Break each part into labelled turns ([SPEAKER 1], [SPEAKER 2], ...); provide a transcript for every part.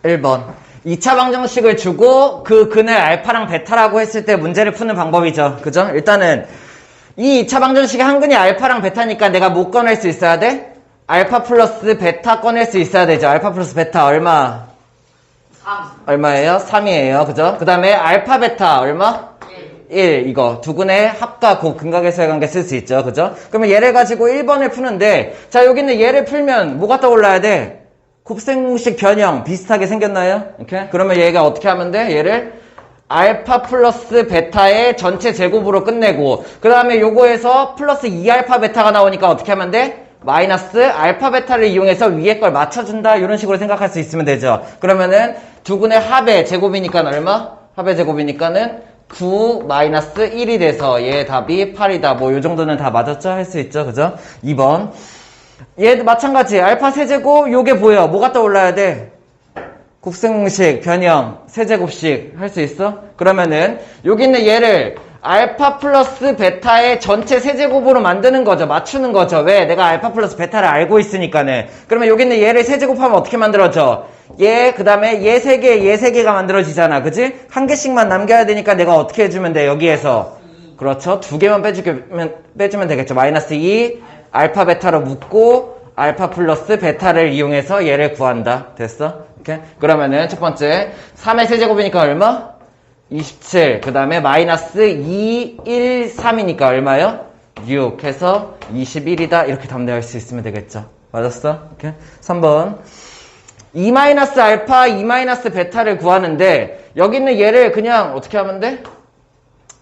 [SPEAKER 1] 1번. 2차 방정식을 주고 그 근을 알파랑 베타라고 했을 때 문제를 푸는 방법이죠. 그죠? 일단은 이 2차 방정식의 한 근이 알파랑 베타니까 내가 뭐 꺼낼 수 있어야 돼? 알파 플러스 베타 꺼낼 수 있어야 되죠. 알파 플러스 베타 얼마?
[SPEAKER 2] 3.
[SPEAKER 1] 얼마예요? 3이에요. 그죠? 그 다음에 알파 베타 얼마? 1. 이거 두 근의 합과 곱 근각에서의 관계 쓸 수 있죠. 그죠? 그러면 얘를 가지고 1번을 푸는데 자 여기는 얘를 풀면 뭐가 떠올라야 돼? 곱셈공식 변형 비슷하게 생겼나요? 이렇게? 그러면 얘가 어떻게 하면 돼? 얘를 알파 플러스 베타의 전체 제곱으로 끝내고 그 다음에 요거에서 플러스 2알파 베타가 나오니까 어떻게 하면 돼? 마이너스 알파 베타를 이용해서 위에 걸 맞춰준다 이런 식으로 생각할 수 있으면 되죠. 그러면은 두 근의 합의 제곱이니까 얼마? 합의 제곱이니까는 9 마이너스 1이 돼서 얘 답이 8이다. 뭐 요 정도는 다 맞았죠? 할 수 있죠. 그죠? 2번 얘도 마찬가지 알파 세제곱 요게 보여. 뭐가 떠올라야 돼? 곱셈공식 변형 세제곱식 할 수 있어? 그러면은 여기 있는 얘를 알파 플러스 베타의 전체 세제곱으로 만드는 거죠. 맞추는 거죠. 왜? 내가 알파 플러스 베타를 알고 있으니까는. 그러면 여기 있는 얘를 세제곱하면 어떻게 만들어져? 얘, 그 다음에 얘 세 개, 얘 세 개가 만들어지잖아. 그지? 한 개씩만 남겨야 되니까 내가 어떻게 해주면 돼? 여기에서. 그렇죠. 두 개만 빼주면 되겠죠. 마이너스 2, 알파 베타로 묶고, 알파 플러스 베타를 이용해서 얘를 구한다. 됐어? 오케이? 그러면은 첫 번째, 3의 세제곱이니까 얼마? 27. 그 다음에 마이너스 2, 1, 3이니까 얼마요? 6 해서 21이다. 이렇게 답내할 수 있으면 되겠죠. 맞았어? 오케이? 3번. 2 마이너스 알파, 2 마이너스 베타를 구하는데 여기 있는 얘를 그냥 어떻게 하면 돼?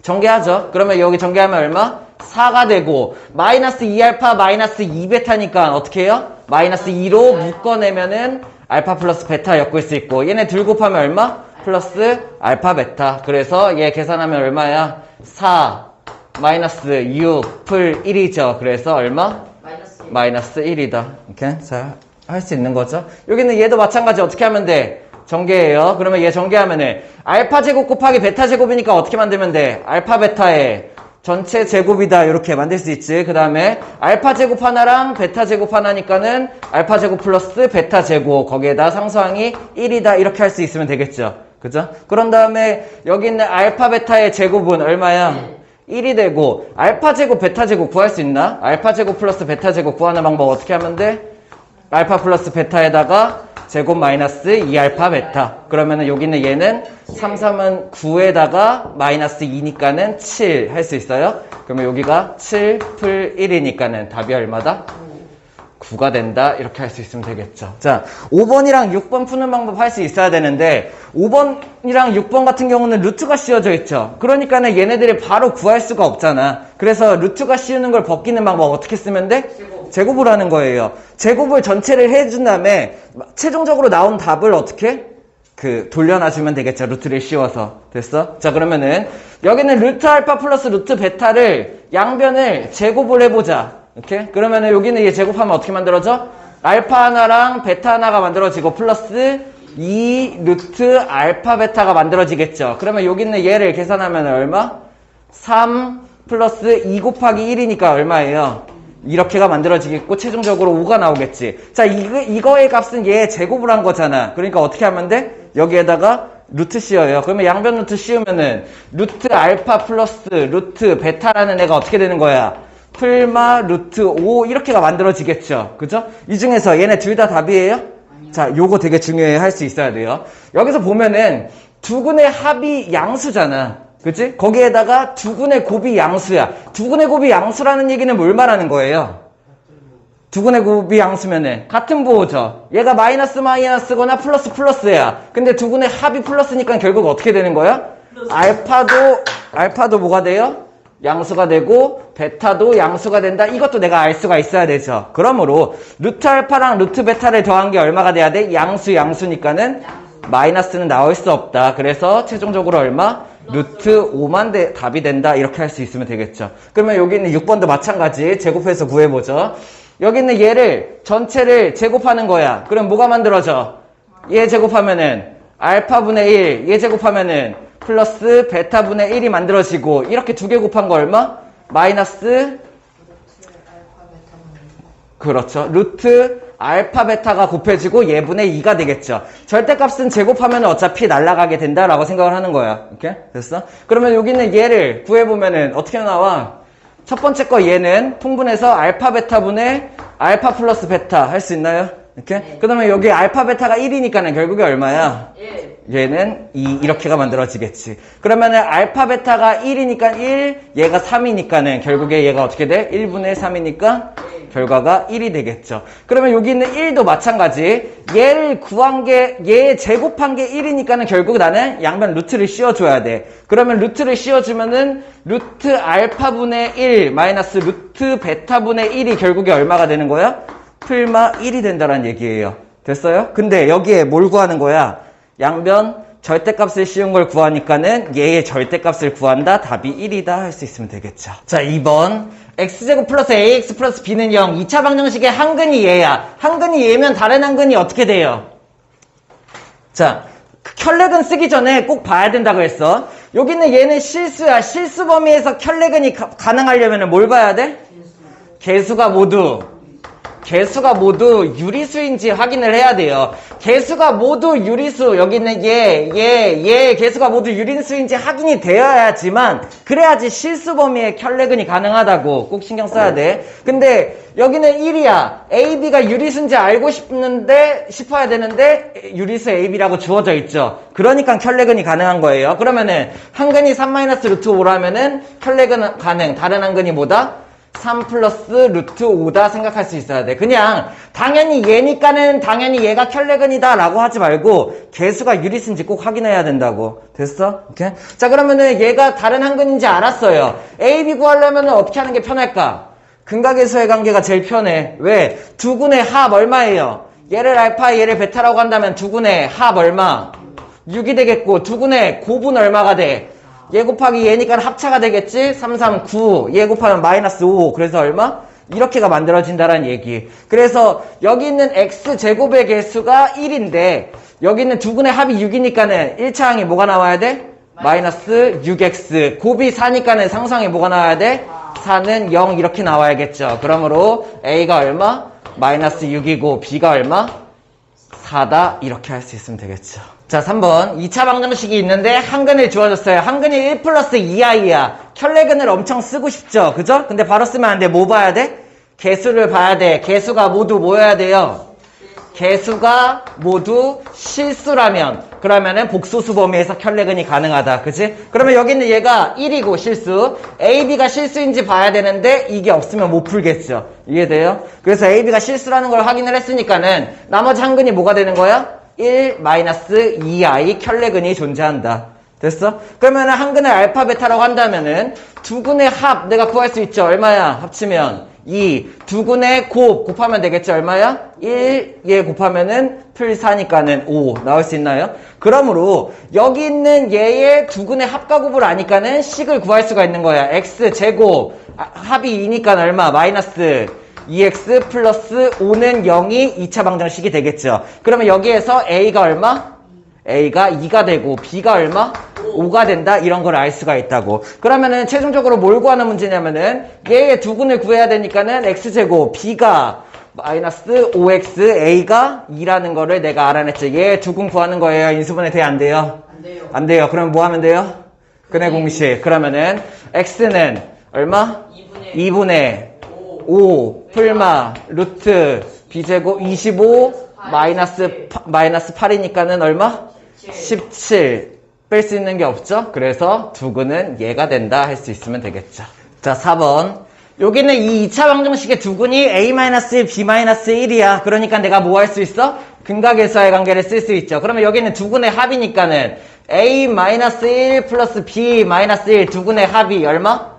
[SPEAKER 1] 전개하죠. 그러면 여기 전개하면 얼마? 4가 되고 마이너스 2알파, 마이너스 2베타니까 어떻게 해요? 마이너스 2로 묶어내면은 알파 플러스 베타 엮을 수 있고 얘네 둘 곱하면 얼마? 플러스 알파 베타. 그래서 얘 계산하면 얼마야? 4 마이너스 6 풀 1이죠. 그래서 얼마? 마이너스 1이다. 이렇게 자 할 수 있는 거죠. 여기는 얘도 마찬가지 어떻게 하면 돼? 전개해요. 그러면 얘 전개하면은 알파 제곱 곱하기 베타 제곱이니까 어떻게 만들면 돼? 알파 베타의 전체 제곱이다. 이렇게 만들 수 있지. 그 다음에 알파 제곱 하나랑 베타 제곱 하나니까는 알파 제곱 플러스 베타 제곱 거기에다 상수항이 1이다. 이렇게 할 수 있으면 되겠죠. 그죠? 그런 다음에 여기 있는 알파 베타의 제곱은 얼마야? 1이 되고 알파 제곱 베타 제곱 구할 수 있나? 알파 제곱 플러스 베타 제곱 구하는 방법 어떻게 하면 돼? 알파 플러스 베타에다가 제곱 마이너스 2알파 베타. 그러면은 여기 있는 얘는 3, 3은 9에다가 마이너스 2니까는 7 할 수 있어요? 그러면 여기가 7 풀 1이니까는 답이 얼마다? 9가 된다. 이렇게 할 수 있으면 되겠죠. 자, 5번이랑 6번 푸는 방법 할 수 있어야 되는데 5번이랑 6번 같은 경우는 루트가 씌워져 있죠. 그러니까는 얘네들이 바로 구할 수가 없잖아. 그래서 루트가 씌우는 걸 벗기는 방법 어떻게 쓰면 돼? 제곱을 하는 거예요. 제곱을 전체를 해준 다음에 최종적으로 나온 답을 어떻게? 돌려놔주면 되겠죠. 루트를 씌워서. 됐어? 자, 그러면은 여기는 루트 알파 플러스 루트 베타를 양변을 제곱을 해보자. 이렇게? 그러면은 여기는 얘 제곱하면 어떻게 만들어져? 알파 하나랑 베타 하나가 만들어지고 플러스 2 루트 알파 베타가 만들어지겠죠. 그러면 여기 있는 얘를 계산하면 얼마? 3 플러스 2 곱하기 1이니까 얼마예요? 이렇게가 만들어지겠고 최종적으로 5가 나오겠지. 자, 이거의 값은 얘 제곱을 한 거잖아. 그러니까 어떻게 하면 돼? 여기에다가 루트 씌워요. 그러면 양변 루트 씌우면은 루트 알파 플러스 루트 베타라는 애가 어떻게 되는 거야? 풀마 루트 5 이렇게가 만들어지겠죠. 그죠? 이 중에서 얘네 둘 다 답이에요? 아니요. 자, 요거 되게 중요해. 할 수 있어야 돼요. 여기서 보면은 두 근의 합이 양수잖아. 그치? 거기에다가 두 근의 곱이 양수야. 두 근의 곱이 양수라는 얘기는 뭘 말하는 거예요? 두 근의 곱이 양수면은 같은 부호죠. 얘가 마이너스 마이너스거나 플러스 플러스야. 근데 두 근의 합이 플러스니까 결국 어떻게 되는 거야? 알파도 뭐가 돼요? 양수가 되고 베타도 양수가 된다. 이것도 내가 알 수가 있어야 되죠. 그러므로 루트 알파랑 루트 베타를 더한 게 얼마가 돼야 돼? 양수니까는 마이너스는 나올 수 없다. 그래서 최종적으로 얼마? 루트 5만 답이 된다. 이렇게 할 수 있으면 되겠죠. 그러면 여기 있는 6번도 마찬가지 제곱해서 구해보죠. 여기 있는 얘를 전체를 제곱하는 거야. 그럼 뭐가 만들어져? 얘 제곱하면은 알파분의 1, 얘 제곱하면은 플러스 베타분의 1이 만들어지고 이렇게 두 개 곱한 거 얼마? 마이너스 그렇죠. 루트 알파 베타가 곱해지고 예분의 2가 되겠죠. 절대값은 제곱하면 어차피 날아가게 된다라고 생각을 하는 거야. 이렇게 됐어? 그러면 여기 있는 얘를 구해보면은 어떻게 나와? 첫 번째 거 얘는 통분해서 알파 베타분의 알파 플러스 베타 할 수 있나요? 이렇게? 네. 그 다음에 여기 알파 베타가 1이니까는 결국에 얼마야? 얘는 2 이렇게가 만들어지겠지. 그러면은 알파 베타가 1이니까 1, 얘가 3이니까는 결국에 얘가 어떻게 돼? 1분의 3이니까 결과가 1이 되겠죠. 그러면 여기 있는 1도 마찬가지. 얘를 구한 게, 얘 제곱한 게 1이니까는 결국 나는 양변 루트를 씌워줘야 돼. 그러면 루트를 씌워주면은 루트 알파분의 1 마이너스 루트 베타분의 1이 결국에 얼마가 되는 거야? 풀마 1이 된다는 얘기예요. 됐어요? 근데 여기에 뭘 구하는 거야? 양변 절대값을 씌운 걸 구하니까는 얘의 절대값을 구한다. 답이 1이다 할 수 있으면 되겠죠. 자, 2번. x제곱 플러스 ax 플러스 b는 0. 2차 방정식의 한근이 얘야. 한근이 얘면 다른 한근이 어떻게 돼요? 자, 켤레근 쓰기 전에 꼭 봐야 된다고 했어. 여기는 얘는 실수야. 실수 범위에서 켤레근이 가능하려면 뭘 봐야 돼? 개수가 모두 유리수인지 확인을 해야 돼요. 개수가 모두 유리수, 여기 있는 얘 개수가 모두 유리수인지 확인이 되어야지만, 그래야지 실수 범위에 켤레근이 가능하다고 꼭 신경 써야 돼. 근데 여기는 1이야. A, B가 유리수인지 알고 싶어야 되는데, 유리수 A, B라고 주어져 있죠. 그러니까 켤레근이 가능한 거예요. 그러면은, 한근이 3-루트5라면은, 켤레근 가능. 다른 한근이 뭐다? 3 플러스 루트 5다 생각할 수 있어야 돼. 그냥 당연히 얘니까는 당연히 얘가 켤레근이다 라고 하지 말고 개수가 유리수인지 꼭 확인해야 된다고. 됐어? 오케이? 자, 그러면은 얘가 다른 한근인지 알았어요. A, B 구하려면 어떻게 하는 게 편할까? 근각에서의 관계가 제일 편해. 왜? 두 군의 합 얼마예요? 얘를 알파, 얘를 베타라고 한다면 두 군의 합 얼마? 6이 되겠고, 두 군의 곱은 얼마가 돼? 얘 곱하기 얘니까 합차가 되겠지? 3, 3, 9. 얘 곱하면 마이너스 5. 그래서 얼마? 이렇게가 만들어진다라는 얘기. 그래서 여기 있는 x제곱의 개수가 1인데 여기 있는 두 군의 합이 6이니까는 1차 항이 뭐가 나와야 돼? 마이너스 6x. 곱이 4니까는 상수항이 뭐가 나와야 돼? 4는 0 이렇게 나와야겠죠. 그러므로 a가 얼마? 마이너스 6이고 b가 얼마? 4다 이렇게 할 수 있으면 되겠죠. 자, 3번 2차 방정식이 있는데 한근을 주어졌어요. 한근이 1 플러스 2i야. 켤레근을 엄청 쓰고 싶죠. 그죠? 근데 바로 쓰면 안 돼. 뭐 봐야 돼? 개수를 봐야 돼. 개수가 모두 뭐여야 돼요? 개수가 모두 실수라면, 그러면은 복소수 범위에서 켤레근이 가능하다. 그치? 그러면 여기 있는 얘가 1이고 실수, A, B가 실수인지 봐야 되는데 이게 없으면 못 풀겠죠. 이해돼요? 그래서 A, B가 실수라는 걸 확인을 했으니까는 나머지 한근이 뭐가 되는 거야? 1-2i 켤레근이 존재한다. 됐어? 그러면은 한근을 알파 베타라고 한다면은 두 근의 합 내가 구할 수 있죠. 얼마야? 합치면 2. 두 근의 곱하면 되겠죠. 얼마야? 1. 얘 곱하면은 풀 4니까는 5 나올 수 있나요? 그러므로 여기 있는 얘의 두 근의 합과 곱을 아니까는 식을 구할 수가 있는 거야. x 제곱 합이 2니까 얼마? 마이너스 2x 플러스 5는 0이 2차 방정식이 되겠죠. 그러면 여기에서 a가 얼마? a가 2가 되고 b가 얼마? 5가 된다. 이런 걸 알 수가 있다고. 그러면은 최종적으로 뭘 구하는 문제냐면은 얘의 두 근을 구해야 되니까는 x제곱 b가 마이너스 5x a가 2라는 거를 내가 알아냈죠. 얘 두 근 구하는 거예요. 인수분해 돼? 안 돼요?
[SPEAKER 2] 안 돼요.
[SPEAKER 1] 안 돼요. 그럼 뭐 하면 돼요? 근의 공식. 그러면은 x는 얼마? 2분의 5 풀마 루트 b제곱 25 마이너스 8이니까는 얼마? 17 뺄 수 있는 게 없죠? 그래서 두 근은 얘가 된다 할 수 있으면 되겠죠. 자, 4번 여기는 이 2차 방정식의 두 근이 a-1, b-1이야. 그러니까 내가 뭐 할 수 있어? 근각에서의 관계를 쓸 수 있죠. 그러면 여기는 두 근의 합이니까는 a-1 플러스 b-1 두 근의 합이 얼마?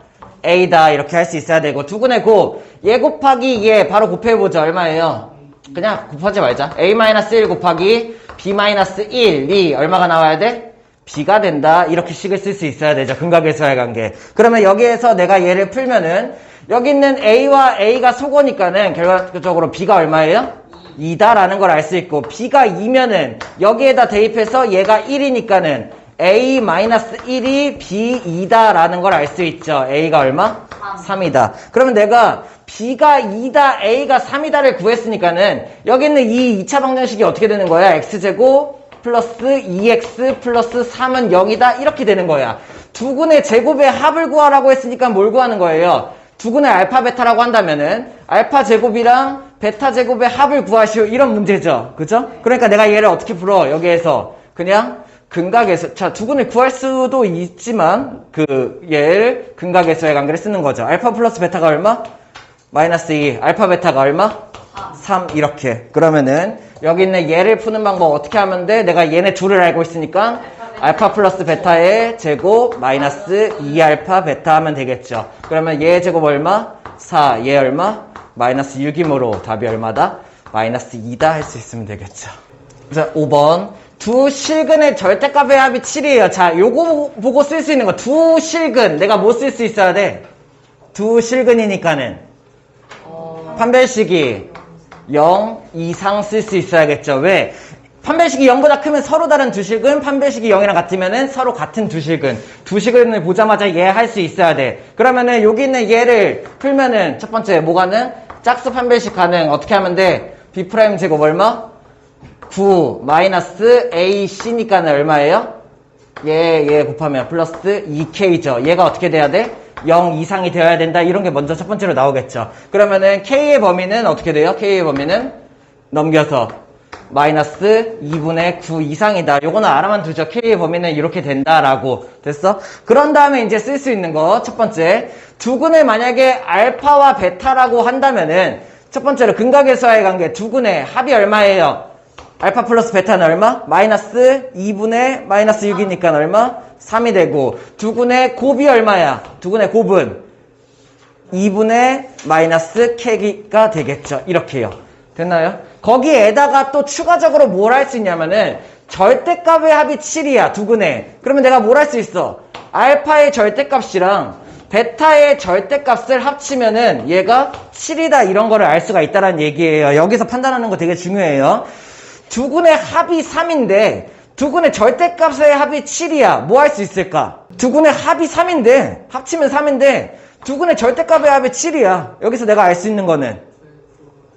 [SPEAKER 1] a다 이렇게 할 수 있어야 되고, 두 근의 곱 얘 곱하기 얘 바로 곱해보자. 얼마예요? 그냥 곱하지 말자. a-1 곱하기 b-1이 얼마가 나와야 돼? b가 된다. 이렇게 식을 쓸 수 있어야 되죠. 근각에서의 관계. 그러면 여기에서 내가 얘를 풀면은 여기 있는 a와 a가 속어니까는 결과적으로 b가 얼마예요? 2다라는 걸 알 수 있고, b가 2면은 여기에다 대입해서 얘가 1이니까는 a-1이 b2다라는 걸 알 수 있죠. a가 얼마? 3이다. 그러면 내가 B가 2다, A가 3이다를 구했으니까는 여기 있는 이 2차 방정식이 어떻게 되는 거야? X제곱 플러스 2X 플러스 3은 0이다. 이렇게 되는 거야. 두근의 제곱의 합을 구하라고 했으니까 뭘 구하는 거예요? 두근의 알파 베타라고 한다면은 알파 제곱이랑 베타 제곱의 합을 구하시오. 이런 문제죠. 그죠? 그러니까 내가 얘를 어떻게 풀어? 여기에서 그냥 근각에서, 자, 두근을 구할 수도 있지만 얘를 근각에서의 관계를 쓰는 거죠. 알파 플러스 베타가 얼마? 마이너스 2. 알파 베타가 얼마? 3. 이렇게. 그러면은 여기 있는 얘를 푸는 방법 어떻게 하면 돼? 내가 얘네 둘을 알고 있으니까 알파 플러스 베타의 제곱 마이너스 2알파 베타 하면 되겠죠. 그러면 얘 제곱 얼마? 4. 얘 얼마? 마이너스 6이므로 답이 얼마다? 마이너스 2다 할 수 있으면 되겠죠. 자, 5번. 두 실근의 절대값의 합이 7이에요. 자, 요거 보고 쓸 수 있는 거. 두 실근. 내가 뭐 쓸 수 있어야 돼? 두 실근이니까는 판별식이 0 이상 쓸 수 있어야겠죠. 왜? 판별식이 0보다 크면 서로 다른 두 실근, 판별식이 0이랑 같으면은 서로 같은 두 실근. 두 실근을 보자마자 얘 할 수 있어야 돼. 그러면은 여기 있는 얘를 풀면은 첫 번째 뭐 가능? 짝수 판별식 가능. 어떻게 하면 돼? B 프라임 제곱 얼마? 9 마이너스 AC니까는 얼마예요? 얘 곱하면 플러스 2K죠. 얘가 어떻게 돼야 돼? 0 이상이 되어야 된다. 이런 게 먼저 첫 번째로 나오겠죠. 그러면은 K의 범위는 어떻게 돼요? K의 범위는 넘겨서 마이너스 2분의 9 이상이다. 요거는 알아만 두죠. K의 범위는 이렇게 된다라고. 됐어? 그런 다음에 이제 쓸 수 있는 거 첫 번째. 두근을 만약에 알파와 베타라고 한다면은 첫 번째로 근각에서의 관계 두근의 합이 얼마예요? 알파 플러스 베타는 얼마? 마이너스 2분의 마이너스 6이니까 얼마? 3이 되고 두근의 곱이 얼마야? 두근의 곱은 2분의 마이너스 K가 되겠죠. 이렇게요. 됐나요? 거기에다가 또 추가적으로 뭘 할 수 있냐면은 절대값의 합이 7이야. 두근의. 그러면 내가 뭘 할 수 있어? 알파의 절대값이랑 베타의 절대값을 합치면은 얘가 7이다. 이런 거를 알 수가 있다는 얘기예요. 여기서 판단하는 거 되게 중요해요. 두근의 합이 3인데 두근의 절대값의 합이 7이야. 뭐 할 수 있을까? 두근의 합이 3인데 합치면 3인데 두근의 절대값의 합이 7이야. 여기서 내가 알 수 있는 거는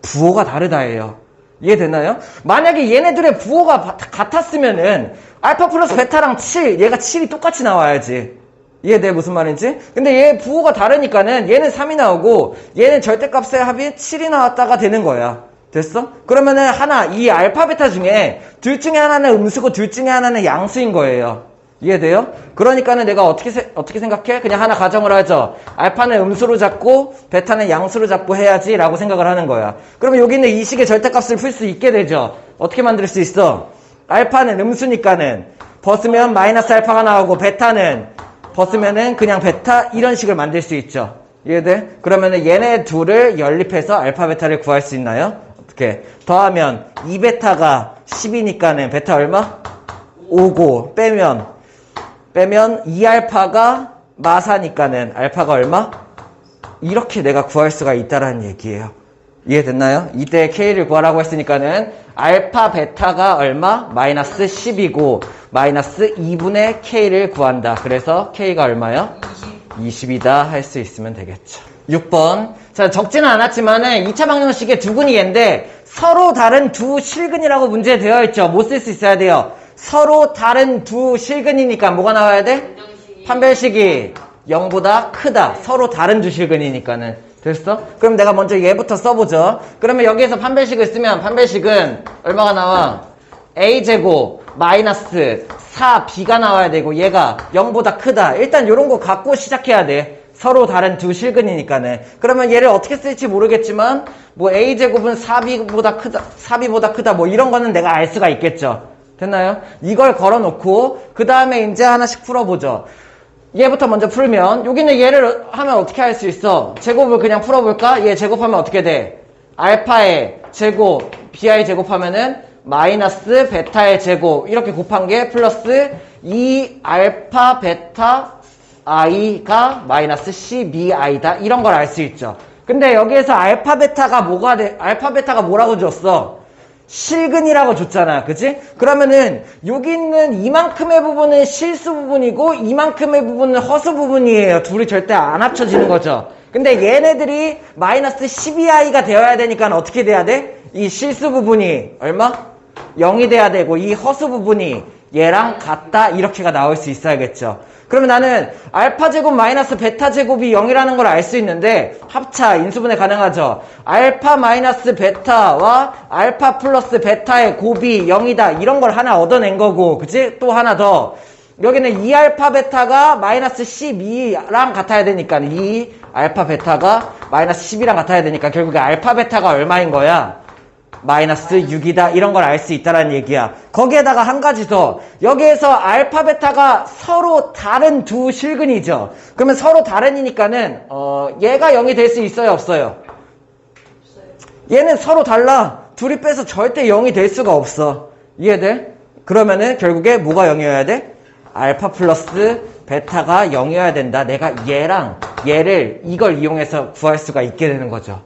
[SPEAKER 1] 부호가 다르다예요. 이해됐나요? 만약에 얘네들의 부호가 같았으면은 알파 플러스 베타랑 7 얘가 7이 똑같이 나와야지. 이해돼? 무슨 말인지? 근데 얘 부호가 다르니까는 얘는 3이 나오고 얘는 절대값의 합이 7이 나왔다가 되는 거야. 됐어? 그러면은 이 알파 베타 중에 둘 중에 하나는 음수고 둘 중에 하나는 양수인 거예요. 이해돼요? 그러니까는 내가 어떻게 생각해? 그냥 하나 가정을 하죠. 알파는 음수로 잡고 베타는 양수로 잡고 해야지 라고 생각을 하는 거야. 그러면 여기 있는 이 식의 절대값을 풀 수 있게 되죠. 어떻게 만들 수 있어? 알파는 음수니까는 벗으면 마이너스 알파가 나오고 베타는 벗으면은 그냥 베타 이런 식을 만들 수 있죠. 이해돼? 그러면은 얘네 둘을 연립해서 알파 베타를 구할 수 있나요? 어떻게? 더하면 2베타가 10이니까는 베타 얼마? 5고 빼면 2알파가 마사니까는 알파가 얼마? 이렇게 내가 구할 수가 있다라는 얘기예요. 이해됐나요? 이때 K를 구하라고 했으니까는 알파 베타가 얼마? 마이너스 10이고 마이너스 2분의 K를 구한다. 그래서 K가 얼마요? 20이다 할 수 있으면 되겠죠. 6번. 자, 적지는 않았지만은 2차 방정식의 두근이 얘인데 서로 다른 두 실근이라고 문제에 되어 있죠. 뭐 쓸 수 있어야 돼요? 서로 다른 두 실근이니까 뭐가 나와야 돼? 판별식이 0보다 크다. 서로 다른 두 실근이니까는. 됐어? 그럼 내가 먼저 얘부터 써보죠. 그러면 여기에서 판별식을 쓰면 판별식은 얼마가 나와? A제곱 마이너스 4B가 나와야 되고 얘가 0보다 크다. 일단 이런 거 갖고 시작해야 돼. 서로 다른 두 실근이니까는. 그러면 얘를 어떻게 쓸지 모르겠지만 뭐 A제곱은 4B보다 크다 뭐 이런 거는 내가 알 수가 있겠죠. 됐나요? 이걸 걸어놓고 그 다음에 이제 하나씩 풀어보죠. 얘부터 먼저 풀면 여기는 얘를 하면 어떻게 할 수 있어? 제곱을 그냥 풀어볼까? 얘 제곱하면 어떻게 돼? 알파의 제곱 BI 제곱하면은 마이너스 베타의 제곱 이렇게 곱한 게 플러스 2알파 베타 i가 마이너스 12i다 이런 걸 알 수 있죠. 근데 여기에서 알파 베타가 뭐라고 줬어? 실근이라고 줬잖아. 그치? 그러면은 여기 있는 이만큼의 부분은 실수 부분이고 이만큼의 부분은 허수 부분이에요. 둘이 절대 안 합쳐지는 거죠. 근데 얘네들이 마이너스 12i가 되어야 되니까 어떻게 돼야 돼? 이 실수 부분이 얼마? 0이 돼야 되고 이 허수 부분이 얘랑 같다 이렇게가 나올 수 있어야겠죠. 그러면 나는 알파 제곱 마이너스 베타 제곱이 0이라는 걸 알 수 있는데 합차 인수분해 가능하죠. 알파 마이너스 베타와 알파 플러스 베타의 곱이 0이다 이런 걸 하나 얻어낸 거고, 그치? 또 하나 더 여기는 2알파 베타가 마이너스 12랑 같아야 되니까 2 알파 베타가 마이너스 10이랑 같아야 되니까 결국에 알파 베타가 얼마인 거야? 마이너스 6이다 이런 걸 알 수 있다라는 얘기야. 거기에다가 한 가지 더, 여기에서 알파 베타가 서로 다른 두 실근이죠. 그러면 서로 다른이니까는 얘가 0이 될 수 있어요 없어요? 얘는 서로 달라. 둘이 빼서 절대 0이 될 수가 없어. 이해돼? 그러면은 결국에 뭐가 0이어야 돼? 알파 플러스 베타가 0이어야 된다. 내가 얘랑 얘를 이걸 이용해서 구할 수가 있게 되는 거죠.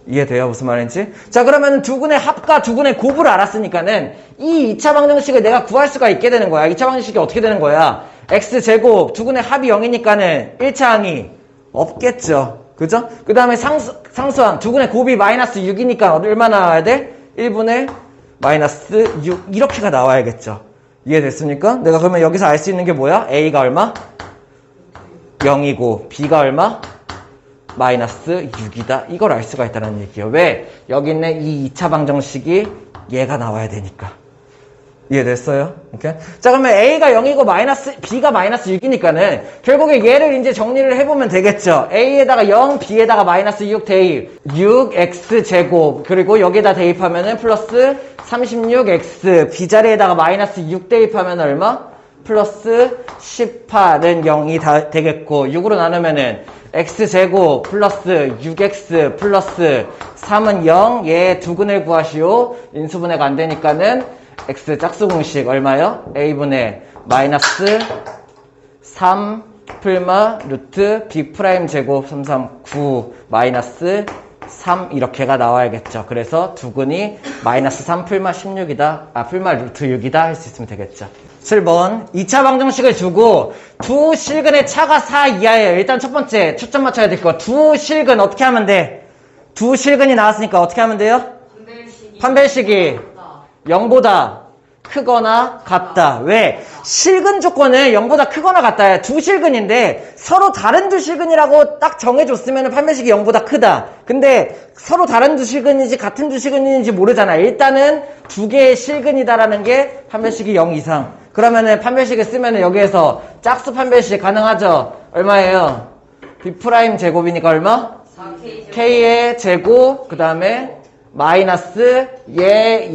[SPEAKER 1] 이해돼요? 무슨 말인지? 자, 그러면 두근의 합과 두근의 곱을 알았으니까는 이 2차 방정식을 내가 구할 수가 있게 되는 거야. 2차 방정식이 어떻게 되는 거야? x제곱 두근의 합이 0이니까는 1차 항이 없겠죠. 그죠? 그 다음에 상수항 두근의 곱이 마이너스 6이니까 얼마 나와야 돼? 1분의 마이너스 6 이렇게가 나와야겠죠. 이해됐습니까? 내가 그러면 여기서 알 수 있는 게 뭐야? a가 얼마? 0이고 b가 얼마? 마이너스 6이다. 이걸 알 수가 있다는 얘기예요. 왜? 여기 있는 이 2차 방정식이 얘가 나와야 되니까. 이해됐어요? 오케이? 자, 그러면 a가 0이고 b가 마이너스 6이니까는 결국에 얘를 이제 정리를 해보면 되겠죠. a에다가 0, b에다가 마이너스 6 대입. 6x제곱. 그리고 여기에다 대입하면은 플러스 36x. b자리에다가 마이너스 6 대입하면 얼마? 플러스 18은 0이 다 되겠고, 6으로 나누면은 x제곱 플러스 6x 플러스 3은 0. 얘 두근을 구하시오. 인수분해가 안 되니까는 x 짝수공식 얼마요? a분의 마이너스 3 풀마 루트 b 프라임 제곱 339 마이너스 3 이렇게가 나와야겠죠. 그래서 두근이 마이너스 3 풀마 16이다. 풀마 루트 6이다 할 수 있으면 되겠죠. 7번 2차 방정식을 주고 두 실근의 차가 4 이하예요. 일단 첫 번째 초점 맞춰야 될 거. 두 실근 어떻게 하면 돼? 두 실근이 나왔으니까 어떻게 하면 돼요? 판별식이 0보다 크거나 같다. 왜? 실근 조건은 0보다 크거나 같다. 두 실근인데 서로 다른 두 실근이라고 딱 정해줬으면 판별식이 0보다 크다. 근데 서로 다른 두 실근인지 같은 두 실근인지 모르잖아. 일단은 두 개의 실근이다라는 게 판별식이 0 이상. 그러면은 판별식을 쓰면은 여기에서 짝수 판별식 가능하죠? 얼마예요? b 프라임 제곱이니까 얼마?
[SPEAKER 2] 4K
[SPEAKER 1] k의 제곱, 그 다음에 마이너스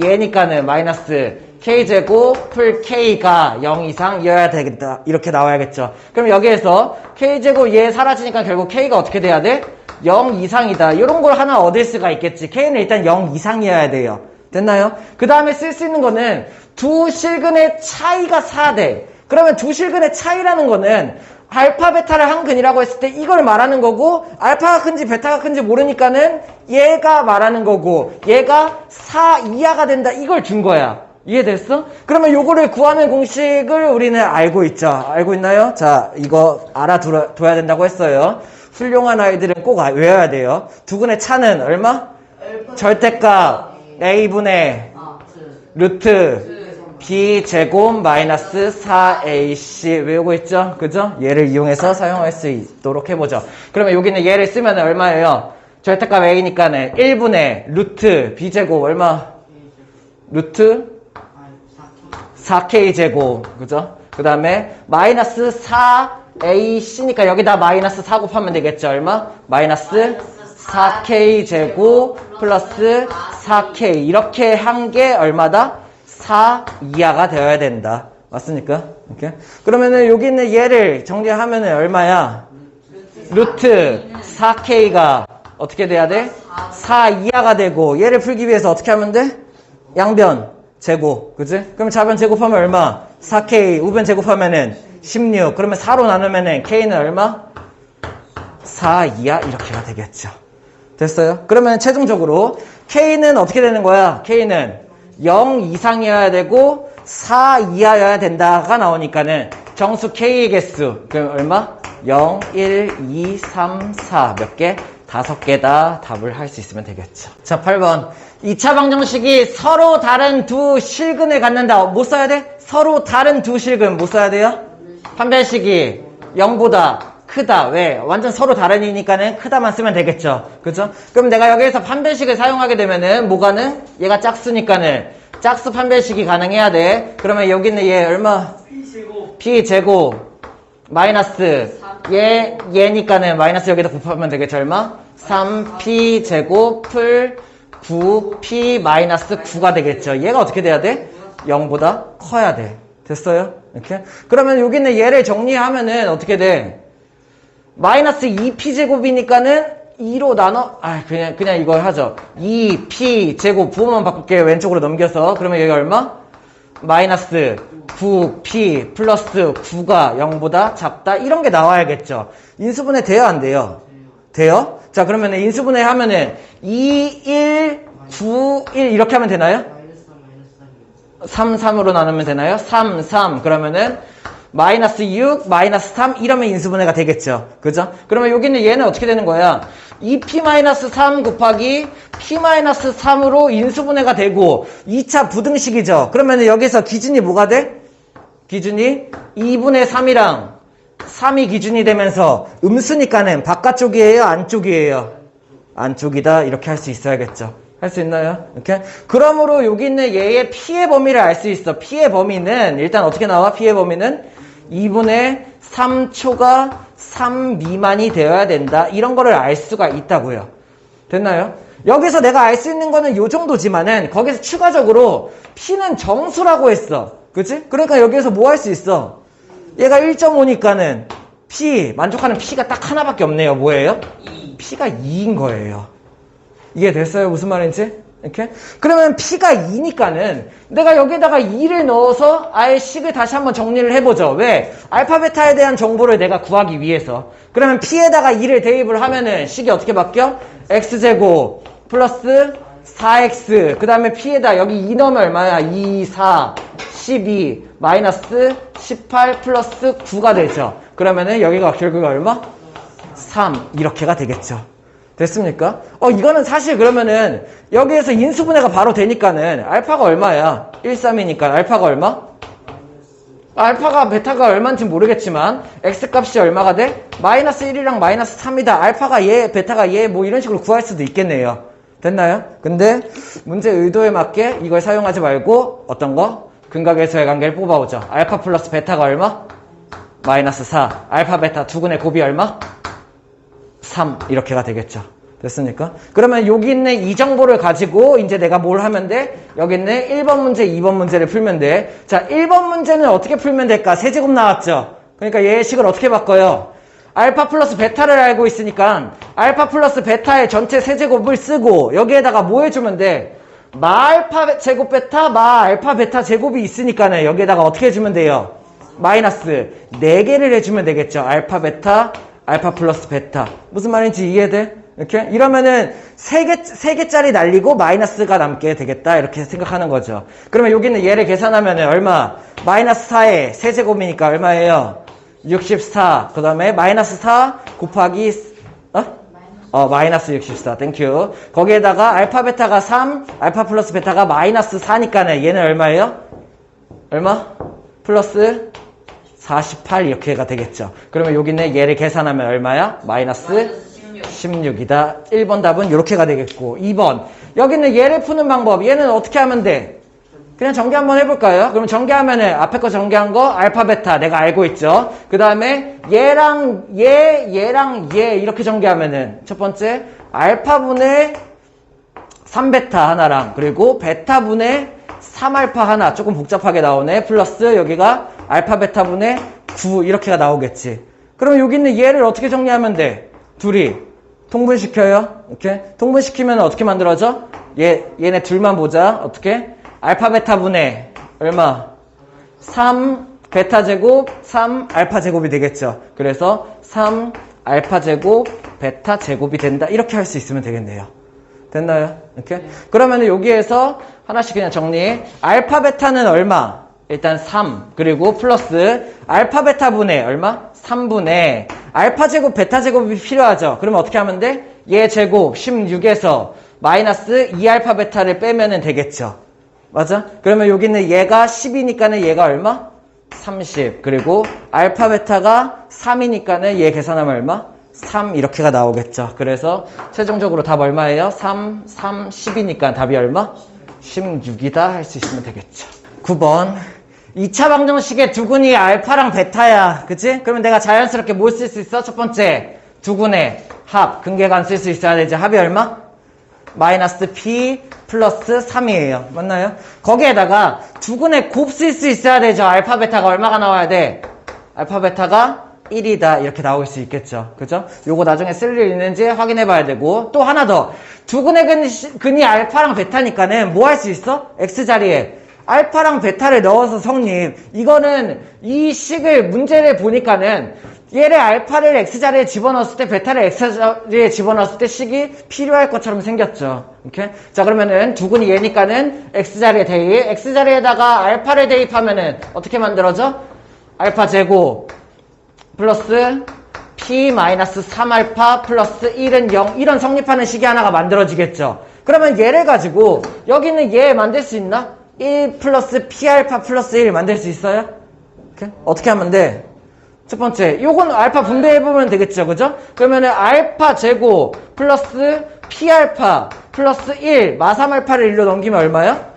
[SPEAKER 1] 얘니까는 마이너스 k제곱 풀 k가 0 이상이어야 되겠다. 이렇게 나와야겠죠. 그럼 여기에서 k제곱 얘 사라지니까 결국 k가 어떻게 돼야 돼? 0 이상이다. 이런 걸 하나 얻을 수가 있겠지. k는 일단 0 이상이어야 돼요. 됐나요? 그 다음에 쓸 수 있는 거는 두 실근의 차이가 4대. 그러면 두 실근의 차이라는 거는 알파 베타를 한 근이라고 했을 때 이걸 말하는 거고, 알파가 큰지 베타가 큰지 모르니까는 얘가 말하는 거고, 얘가 4 이하가 된다 이걸 준 거야. 이해됐어? 그러면 요거를 구하는 공식을 우리는 알고 있죠. 알고 있나요? 자, 이거 알아둬야 된다고 했어요. 훌륭한 아이들은 꼭 외워야 돼요. 두근의 차는 얼마? 절대값 a분의 루트 b제곱 마이너스 4ac 외우고 있죠? 그죠? 얘를 이용해서 사용할 수 있도록 해보죠. 그러면 여기는 얘를 쓰면 얼마예요? 절대값 a니까는 1분의 루트 b제곱 얼마? 루트 4k제곱. 그죠? 그 다음에 마이너스 4ac니까 여기다 마이너스 4 곱하면 되겠죠? 얼마? 마이너스 4k제곱 플러스 4k. 이렇게 한 게 얼마다? 4 이하가 되어야 된다. 맞습니까? 이렇게. 그러면은 여기 있는 얘를 정리하면은 얼마야? 루트 4k가 어떻게 돼야 돼? 4 이하가 되고, 얘를 풀기 위해서 어떻게 하면 돼? 양변 제곱. 그지? 그럼 좌변 제곱하면 얼마? 4k. 우변 제곱하면은 16. 그러면 4로 나누면은 k는 얼마? 4 이하 이렇게가 되겠죠. 됐어요? 그러면 최종적으로 k는 어떻게 되는 거야? k는 0 이상이어야 되고 4 이하여야 된다가 나오니까는 정수 K의 개수 그럼 얼마? 0, 1, 2, 3, 4 몇 개? 5개다 답을 할 수 있으면 되겠죠. 자 8번 2차 방정식이 서로 다른 두 실근을 갖는다. 뭐 써야 돼? 서로 다른 두 실근 뭐 써야 돼요? 판별식이 0보다 크다. 왜? 완전 서로 다른이니까는 크다만 쓰면 되겠죠. 그죠? 그럼 내가 여기에서 판별식을 사용하게 되면은 뭐 가능? 얘가 짝수니까는 짝수 판별식이 가능해야 돼. 그러면 여기 있는 얘 얼마? P제곱 마이너스 얘니까는 마이너스 여기다 곱하면 되겠죠. 얼마? 3P제곱 풀 9P 마이너스 9가 되겠죠. 얘가 어떻게 돼야 돼? 0보다 커야 돼. 됐어요? 이렇게? 그러면 여기 있는 얘를 정리하면은 어떻게 돼? 마이너스 2P제곱이니까는 2로 나눠, 그냥 이걸 하죠. 2P제곱 부호만 바꿀게요. 왼쪽으로 넘겨서. 그러면 여기 얼마? 마이너스 9P 플러스 9가 0보다 작다. 이런 게 나와야겠죠. 인수분해 돼요? 안 돼요? 돼요? 자, 그러면 인수분해 하면은 2, 1, 9, 1 이렇게 하면 되나요? 3, 3으로 나누면 되나요? 3, 3. 그러면은 마이너스 6, 마이너스 3 이러면 인수분해가 되겠죠. 그죠? 그러면 여기는 얘는 어떻게 되는 거야? 2P-3 곱하기 P-3으로 인수분해가 되고 2차 부등식이죠. 그러면 여기서 기준이 뭐가 돼? 기준이 2분의 3이랑 3이 기준이 되면서 음수니까는 바깥쪽이에요? 안쪽이에요? 안쪽이다. 이렇게 할 수 있어야겠죠. 할 수 있나요? 이렇게? 그러므로 여기 있는 얘의 P의 범위를 알 수 있어. P의 범위는 일단 어떻게 나와? P의 범위는 2분의 3초가 3 미만이 되어야 된다. 이런 거를 알 수가 있다고요. 됐나요? 여기서 내가 알 수 있는 거는 요 정도지만은 거기서 추가적으로 P는 정수라고 했어. 그치? 그러니까 여기에서 뭐 할 수 있어? 얘가 1.5니까는 P, 만족하는 P가 딱 하나밖에 없네요. 뭐예요? P가 2인 거예요. 이게 됐어요? 무슨 말인지? 이렇게? 그러면 P가 2니까는 내가 여기다가 2를 넣어서 아예 식을 다시 한번 정리를 해보죠. 왜? 알파, 베타에 대한 정보를 내가 구하기 위해서. 그러면 P에다가 2를 대입을 하면은 식이 어떻게 바뀌어? X제곱 플러스 4X. 그 다음에 P에다 여기 2 넣으면 얼마야? 2, 4, 12, 마이너스 18 플러스 9가 되죠. 그러면은 여기가 결국에 얼마? 3. 이렇게가 되겠죠. 됐습니까? 이거는 사실 그러면은 여기에서 인수분해가 바로 되니까는 알파가 얼마야? 1, 3이니까 알파가 얼마? 알파가 베타가 얼마인지 모르겠지만 x 값이 얼마가 돼? 마이너스 1이랑 마이너스 3이다. 알파가 얘, 베타가 얘 뭐 이런 식으로 구할 수도 있겠네요. 됐나요? 근데 문제 의도에 맞게 이걸 사용하지 말고 어떤 거? 근각에서의 관계를 뽑아오죠. 알파 플러스 베타가 얼마? 마이너스 4. 알파 베타 두근의 곱이 얼마? 3 이렇게가 되겠죠. 됐습니까? 그러면 여기 있는 이 정보를 가지고 이제 내가 뭘 하면 돼? 여기 있는 1번 문제, 2번 문제를 풀면 돼. 자, 1번 문제는 어떻게 풀면 될까? 세제곱 나왔죠? 그러니까 얘의 식을 어떻게 바꿔요? 알파 플러스 베타를 알고 있으니까 알파 플러스 베타의 전체 세제곱을 쓰고 여기에다가 뭐 해주면 돼? 마알파 제곱 베타, 마알파 베타 제곱이 있으니까는 여기에다가 어떻게 해주면 돼요? 마이너스 4개를 해주면 되겠죠. 알파 베타, 알파 플러스 베타. 무슨 말인지 이해돼? 이렇게? 이러면은 3개짜리 날리고 마이너스가 남게 되겠다. 이렇게 생각하는 거죠. 그러면 여기는 얘를 계산하면은 얼마? 마이너스 4에 세제곱이니까 얼마예요? 64. 그 다음에 마이너스 4 곱하기, 마이너스 64. 땡큐. 거기에다가 알파 베타가 3, 알파 플러스 베타가 마이너스 4니까는 얘는 얼마예요? 얼마? 플러스 48 이렇게가 되겠죠. 그러면 여기는 얘를 계산하면 얼마야? 마이너스 16이다. 1번 답은 이렇게가 되겠고 2번 여기는 얘를 푸는 방법. 얘는 어떻게 하면 돼? 그냥 전개 한번 해볼까요? 그럼 전개하면은 앞에 거 전개한 거 알파 베타 내가 알고 있죠. 그 다음에 얘랑 얘랑 얘 이렇게 전개하면은 첫 번째 알파분의 3베타 하나랑 그리고 베타분의 3알파 하나 조금 복잡하게 나오네. 플러스 여기가 알파 베타분의 9 이렇게가 나오겠지. 그럼 여기 있는 얘를 어떻게 정리하면 돼? 둘이 통분시켜요. 이렇게 통분시키면 어떻게 만들어져? 얘네 둘만 보자. 어떻게? 알파 베타 분의 얼마? 3 베타 제곱 3 알파 제곱이 되겠죠. 그래서 3 알파 제곱 베타 제곱이 된다. 이렇게 할 수 있으면 되겠네요. 됐나요? 이렇게? 그러면 여기에서 하나씩 그냥 정리. 알파 베타는 얼마? 일단 3 그리고 플러스 알파 베타 분의 얼마? 3분의 알파 제곱 베타 제곱이 필요하죠. 그러면 어떻게 하면 돼? 얘 제곱 16에서 마이너스 2알파 베타를 빼면 되겠죠. 맞아? 그러면 여기는 얘가 10이니까는 얘가 얼마? 30 그리고 알파 베타가 3이니까는 얘 계산하면 얼마? 3 이렇게가 나오겠죠. 그래서 최종적으로 답 얼마예요? 3, 3, 10이니까 답이 얼마? 16이다 할 수 있으면 되겠죠. 9번 2차 방정식의 두근이 알파랑 베타야. 그치? 그러면 내가 자연스럽게 뭘 쓸 수 있어? 첫 번째 두근의 합 근계관 쓸 수 있어야 되지. 합이 얼마? 마이너스 P 플러스 3이에요. 맞나요? 거기에다가 두근의 곱 쓸 수 있어야 되죠. 알파 베타가 얼마가 나와야 돼? 알파 베타가 1이다 이렇게 나올 수 있겠죠. 그죠? 요거 나중에 쓸 일 있는지 확인해 봐야 되고 또 하나 더 두근의 근이 알파랑 베타니까는 뭐 할 수 있어? X자리에 알파랑 베타를 넣어서 성립. 이거는 이 식을 문제를 보니까는 얘를 알파를 X자리에 집어넣었을 때 베타를 X자리에 집어넣었을 때 식이 필요할 것처럼 생겼죠. 오케이? 자 그러면은 두근이 얘니까는 X자리에 대입. X자리에다가 알파를 대입하면은 어떻게 만들어져? 알파 제곱 플러스 P 마이너스 3알파 플러스 1은 0 이런 성립하는 식이 하나가 만들어지겠죠. 그러면 얘를 가지고 여기는 얘 만들 수 있나? 1 플러스 P알파 플러스 1 만들 수 있어요? 오케이? 어떻게 하면 돼? 첫 번째, 요건 알파 분배해보면 되겠죠, 그죠? 그러면은 알파 제곱 플러스 P알파 플러스 1 마3알파를 1로 넘기면 얼마야?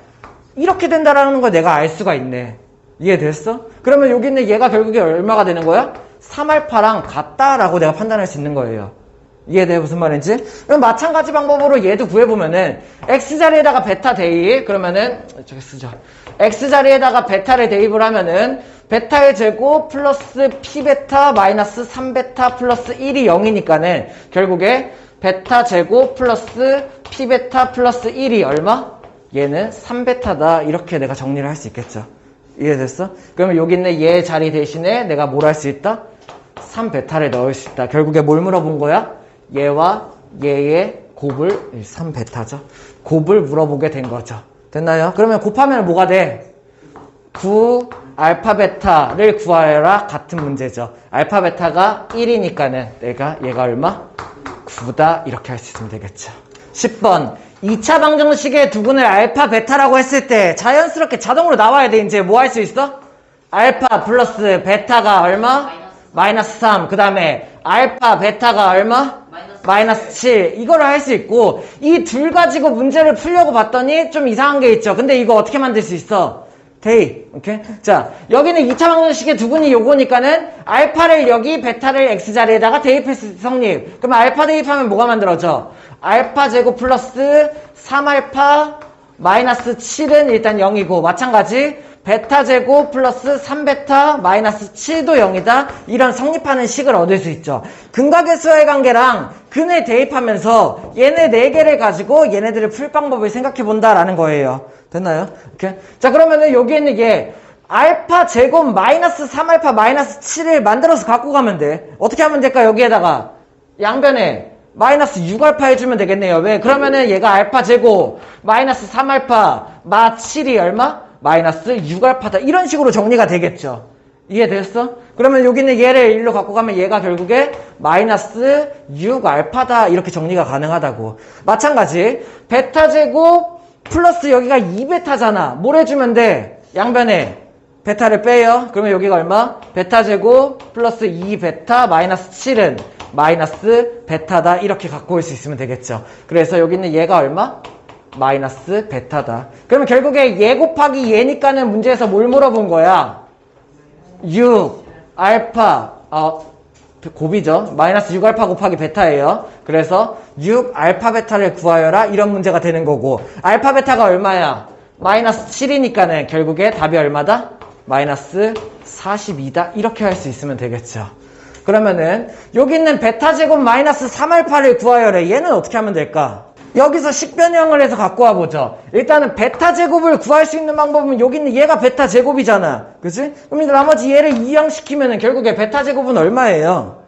[SPEAKER 1] 이렇게 된다라는 걸 내가 알 수가 있네. 이해됐어? 그러면 여기 있는 얘가 결국에 얼마가 되는 거야? 3알파랑 같다라고 내가 판단할 수 있는 거예요. 이해돼? 무슨 말인지? 그럼 마찬가지 방법으로 얘도 구해보면은 X자리에다가 베타 대입 그러면은 저기 쓰죠. X자리에다가 베타를 대입을 하면은 베타의 제곱 플러스 P베타 마이너스 3베타 플러스 1이 0이니까는 결국에 베타 제곱 플러스 P베타 플러스 1이 얼마? 얘는 3베타다 이렇게 내가 정리를 할 수 있겠죠. 이해됐어? 그러면 여기 있는 얘 자리 대신에 내가 뭘 할 수 있다? 3베타를 넣을 수 있다. 결국에 뭘 물어본 거야? 얘와 얘의 곱을 3베타죠. 곱을 물어보게 된 거죠. 됐나요? 그러면 곱하면 뭐가 돼? 9 알파 베타를 구하여라 같은 문제죠. 알파 베타가 1이니까는 얘가 얼마? 9다 이렇게 할 수 있으면 되겠죠. 10번 2차 방정식의 두근을 알파 베타라고 했을 때 자연스럽게 자동으로 나와야 돼. 이제 뭐 할 수 있어? 알파 플러스 베타가 얼마? 마이너스 3. 그 다음에 알파 베타가 얼마? 마이너스 7. 이거를 할 수 있고 이 둘 가지고 문제를 풀려고 봤더니 좀 이상한 게 있죠. 근데 이거 어떻게 만들 수 있어? 대입. 오케이? 자, 여기는 2차 방정식의 두근이 요거니까는 알파를 여기 베타를 X자리에다가 대입했을 때 성립. 그러면 알파 대입하면 뭐가 만들어져? 알파 제곱 플러스 3알파 마이너스 7은 일단 0이고 마찬가지 베타 제곱 플러스 3베타 마이너스 7도 0이다. 이런 성립하는 식을 얻을 수 있죠. 근각의 수의 관계랑 근을 대입하면서 얘네 4개를 가지고 얘네들을 풀 방법을 생각해 본다라는 거예요. 됐나요? 오케이. 자 그러면은 여기 있는 얘 알파 제곱 마이너스 3알파 마이너스 7을 만들어서 갖고 가면 돼. 어떻게 하면 될까? 여기에다가 양변에 마이너스 6알파 해주면 되겠네요. 왜? 그러면은 얘가 알파 제곱 마이너스 3알파 마 7이 얼마? 마이너스 6알파다. 이런 식으로 정리가 되겠죠. 이해됐어? 그러면 여기는 얘를 1로 갖고 가면 얘가 결국에 마이너스 6알파다. 이렇게 정리가 가능하다고. 마찬가지 베타 제곱 플러스 여기가 2베타잖아. 뭘 해주면 돼? 양변에 베타를 빼요. 그러면 여기가 얼마? 베타 제곱 플러스 2베타 마이너스 7은 마이너스 베타다. 이렇게 갖고 올 수 있으면 되겠죠. 그래서 여기 있는 얘가 얼마? 마이너스 베타다. 그러면 결국에 얘 곱하기 얘니까는 문제에서 뭘 물어본 거야? 6 알파 곱이죠. 마이너스 6알파 곱하기 베타예요. 그래서 6 알파 베타를 구하여라 이런 문제가 되는 거고 알파 베타가 얼마야? 마이너스 7이니까는 결국에 답이 얼마다? 마이너스 42다. 이렇게 할 수 있으면 되겠죠. 그러면은 여기 있는 베타 제곱 마이너스 3알파를 구하여라. 얘는 어떻게 하면 될까? 여기서 식변형을 해서 갖고 와보죠. 일단은 베타 제곱을 구할 수 있는 방법은 여기 있는 얘가 베타 제곱이잖아. 그치? 그럼 나머지 얘를 이항시키면은 결국에 베타 제곱은 얼마예요?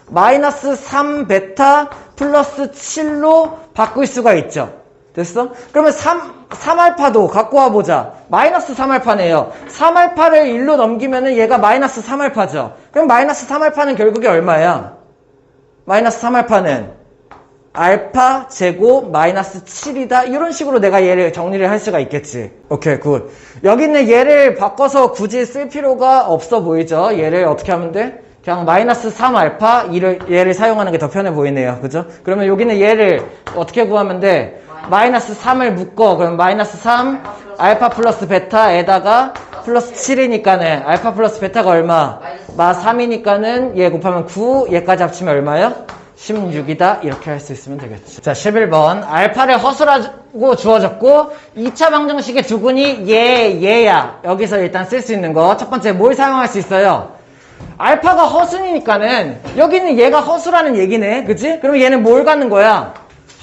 [SPEAKER 1] 마이너스 3베타 플러스 7로 바꿀 수가 있죠. 됐어? 그러면 3알파도 갖고 와보자. 마이너스 3알파네요. 3알파를 1로 넘기면은 얘가 마이너스 3알파죠. 그럼 마이너스 3알파는 결국에 얼마야? 마이너스 3알파는 알파 제곱 마이너스 7이다. 이런 식으로 내가 얘를 정리를 할 수가 있겠지. 오케이, 굿. 여기 있는 얘를 바꿔서 굳이 쓸 필요가 없어 보이죠? 얘를 어떻게 하면 돼? 그냥 마이너스 3알파 얘를 사용하는 게 더 편해 보이네요. 그죠? 그러면 여기는 얘를 어떻게 구하면 돼? 마이너스 3을 묶어. 그럼 마이너스 3 알파 플러스 베타에다가 플러스 7이니까는 알파 플러스 베타가 얼마? 마 3이니까는 얘 곱하면 9, 얘까지 합치면 얼마요? 16이다. 이렇게 할 수 있으면 되겠죠. 자, 11번. 알파를 허수라고 주어졌고 2차 방정식의 두근이 얘야. 여기서 일단 쓸 수 있는 거. 첫 번째 뭘 사용할 수 있어요? 알파가 허수니까는 여기는 얘가 허수라는 얘기네. 그치? 그러면 얘는 뭘 갖는 거야?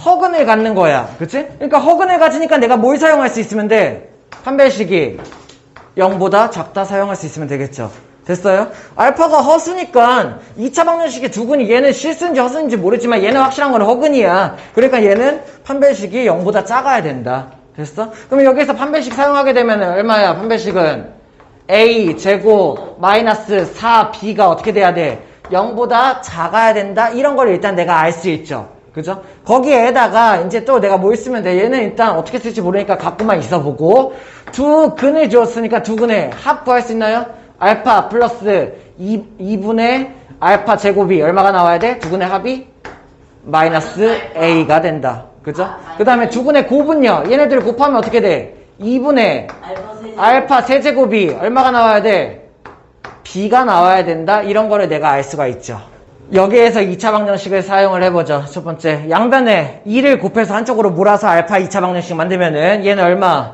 [SPEAKER 1] 허근을 갖는 거야. 그치? 그러니까 허근을 가지니까 내가 뭘 사용할 수 있으면 돼? 판별식이 0보다 작다 사용할 수 있으면 되겠죠. 됐어요? 알파가 허수니까 2차 방정식의 두근이 얘는 실수인지 허수인지 모르지만 얘는 확실한 건 허근이야. 그러니까 얘는 판별식이 0보다 작아야 된다. 됐어? 그럼 여기서 판별식 사용하게 되면 얼마야? 판별식은 a 제곱 마이너스 4b가 어떻게 돼야 돼? 0보다 작아야 된다. 이런 걸 일단 내가 알 수 있죠. 그죠? 거기에다가 이제 또 내가 뭘 쓰면 돼? 얘는 일단 어떻게 쓸지 모르니까 갖고만 있어보고 두 근을 주었으니까 두 근의 합 구할 수 있나요? 알파 플러스 2분의 알파 제곱이 얼마가 나와야 돼? 두 근의 합이 마이너스 a가 된다. 그죠? 그 다음에 두 근의 곱은요. 얘네들 곱하면 어떻게 돼? 2분의 알파 세제곱이 얼마가 나와야 돼? b가 나와야 된다. 이런 거를 내가 알 수가 있죠. 여기에서 2차 방정식을 사용을 해보죠. 첫 번째, 양변에 2를 곱해서 한쪽으로 몰아서 알파 2차 방정식 만들면은 얘는 얼마?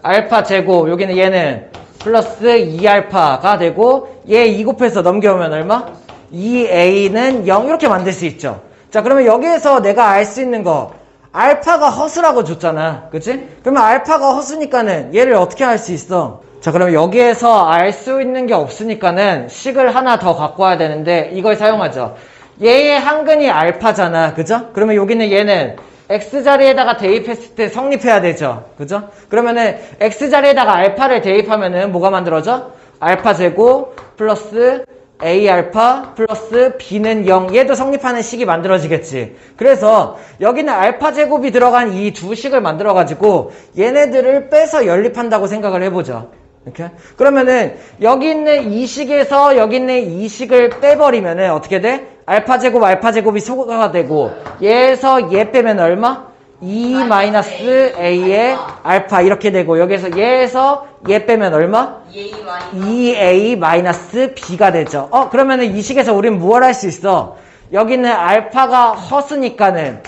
[SPEAKER 1] 알파 제곱, 여기는 얘는 플러스 2알파가 되고 얘 2 곱해서 넘겨오면 얼마? 2a는 0 이렇게 만들 수 있죠. 자, 그러면 여기에서 내가 알 수 있는 거 알파가 허수라고 줬잖아. 그치? 그러면 알파가 허수니까는 얘를 어떻게 할 수 있어? 자, 그러면 여기에서 알 수 있는 게 없으니까는 식을 하나 더 갖고 와야 되는데 이걸 사용하죠. 얘의 한근이 알파잖아. 그죠? 그러면 여기는 얘는 x자리에다가 대입했을 때 성립해야 되죠. 그죠? 그러면은 x자리에다가 알파를 대입하면은 뭐가 만들어져? 알파 제곱 플러스 a 알파 플러스 b는 0. 얘도 성립하는 식이 만들어지겠지. 그래서 여기는 알파 제곱이 들어간 이 두 식을 만들어가지고 얘네들을 빼서 연립한다고 생각을 해보죠. 이렇게? 그러면은 여기 있는 이 식에서 여기 있는 이 식을 빼버리면은 어떻게 돼? 알파 제곱이 소거가 되고 얘에서 얘 빼면 얼마? 2 마이너스 a의 알파 이렇게 되고 여기에서 얘에서 얘 빼면 얼마? 2a 마이너스 b가 되죠. 그러면은 이 식에서 우리는 뭘 할 수 있어? 여기는 알파가 허수니까는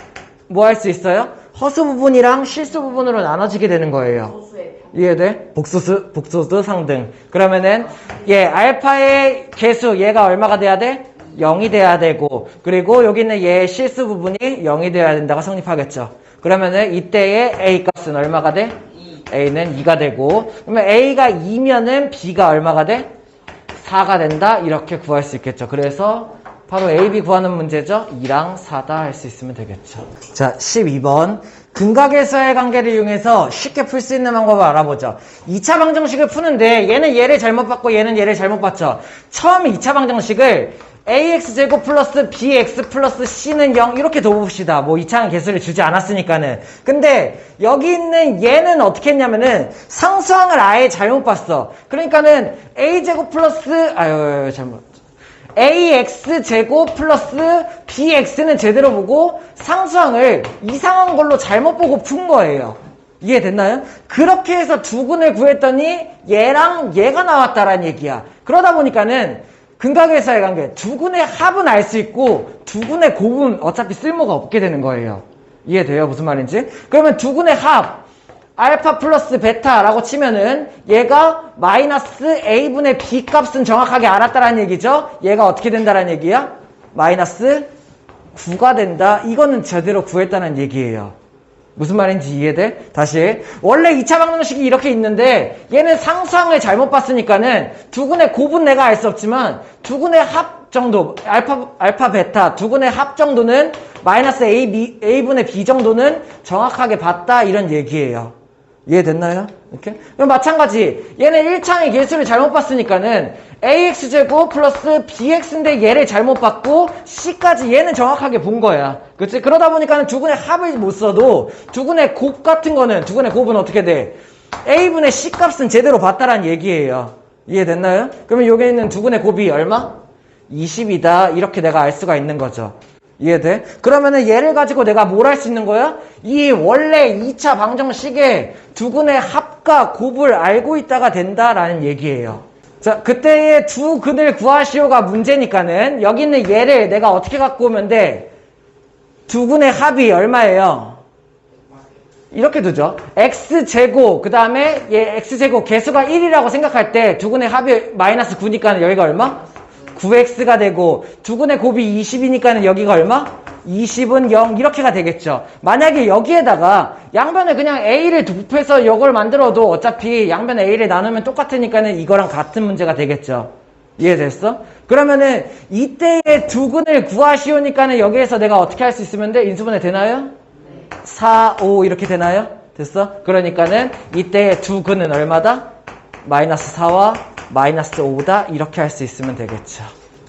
[SPEAKER 1] 뭐 할 수 있어요? 허수 부분이랑 실수 부분으로 나눠지게 되는 거예요. 이해돼? 복소수 상등. 그러면은 알파의 개수 얘가 얼마가 돼야 돼? 0이 돼야 되고 그리고 여기 있는 얘의 실수 부분이 0이 돼야 된다고 성립하겠죠. 그러면은 이때의 a 값은 얼마가 돼? a는 2가 되고 그러면 a가 2면은 b가 얼마가 돼? 4가 된다. 이렇게 구할 수 있겠죠. 그래서 바로 a, b 구하는 문제죠. 2랑 4다 할 수 있으면 되겠죠. 자, 12번. 근각에서의 관계를 이용해서 쉽게 풀 수 있는 방법을 알아보죠. 2차 방정식을 푸는데 얘는 얘를 잘못 봤고 얘는 얘를 잘못 봤죠. 처음 2차 방정식을 ax제곱 플러스 bx 플러스 c는 0 이렇게 둬봅시다. 뭐 2차는 개수를 주지 않았으니까는. 근데 여기 있는 얘는 어떻게 했냐면은 상수항을 아예 잘못 봤어. 그러니까는 a제곱 플러스 잘못 ax제곱 플러스 bx는 제대로 보고 상수항을 이상한 걸로 잘못 보고 푼 거예요. 이해됐나요? 그렇게 해서 두 근을 구했더니 얘랑 얘가 나왔다라는 얘기야. 그러다 보니까는 근각에서의 관계, 두 근의 합은 알 수 있고 두 근의 곱은 어차피 쓸모가 없게 되는 거예요. 이해돼요? 무슨 말인지? 그러면 두 근의 합 알파 플러스 베타라고 치면은 얘가 마이너스 a분의 b 값은 정확하게 알았다라는 얘기죠. 얘가 어떻게 된다라는 얘기야? 마이너스 9가 된다. 이거는 제대로 구했다는 얘기예요. 무슨 말인지 이해돼? 다시. 원래 2차 방정식이 이렇게 있는데 얘는 상수항을 잘못 봤으니까는 두근의 곱은 내가 알 수 없지만 두근의 합 정도, 알파, 베타 두근의 합 정도는 마이너스 A분의 B 정도는 정확하게 봤다 이런 얘기예요. 이해됐나요? 이렇게? 그럼 마찬가지 얘는 1차의 개수를 잘못 봤으니까는 AX제곱 플러스 BX인데 얘를 잘못 봤고 C까지 얘는 정확하게 본 거야. 그치? 그러다 보니까는 두근의 합을 못 써도 두근의 곱 같은 거는 두근의 곱은 어떻게 돼? A분의 C 값은 제대로 봤다라는 얘기예요. 이해됐나요? 그러면 여기 있는 두근의 곱이 얼마? 20이다. 이렇게 내가 알 수가 있는 거죠. 이해돼? 그러면은 얘를 가지고 내가 뭘 할 수 있는 거야? 이 원래 2차 방정식의 두근의 합과 곱을 알고 있다가 된다라는 얘기예요. 자, 그때의 두 근을 구하시오가 문제니까는 여기 있는 얘를 내가 어떻게 갖고 오면 돼? 두 근의 합이 얼마예요? 이렇게 두죠. x제곱 그 다음에 얘 x제곱 개수가 1이라고 생각할 때 두 근의 합이 마이너스 9니까 여기가 얼마? 9x가 되고 두근의 곱이 20이니까는 여기가 얼마? 20은 0 이렇게가 되겠죠. 만약에 여기에다가 양변에 그냥 a를 곱해서 이걸 만들어도 어차피 양변 a를 나누면 똑같으니까는 이거랑 같은 문제가 되겠죠. 이해됐어? 그러면은 이때의 두근을 구하시오니까는 여기에서 내가 어떻게 할 수 있으면 돼? 인수분해 되나요? 4, 5 이렇게 되나요? 됐어? 그러니까는 이때의 두근은 얼마다? 마이너스 4와 마이너스 5다 이렇게 할 수 있으면 되겠죠.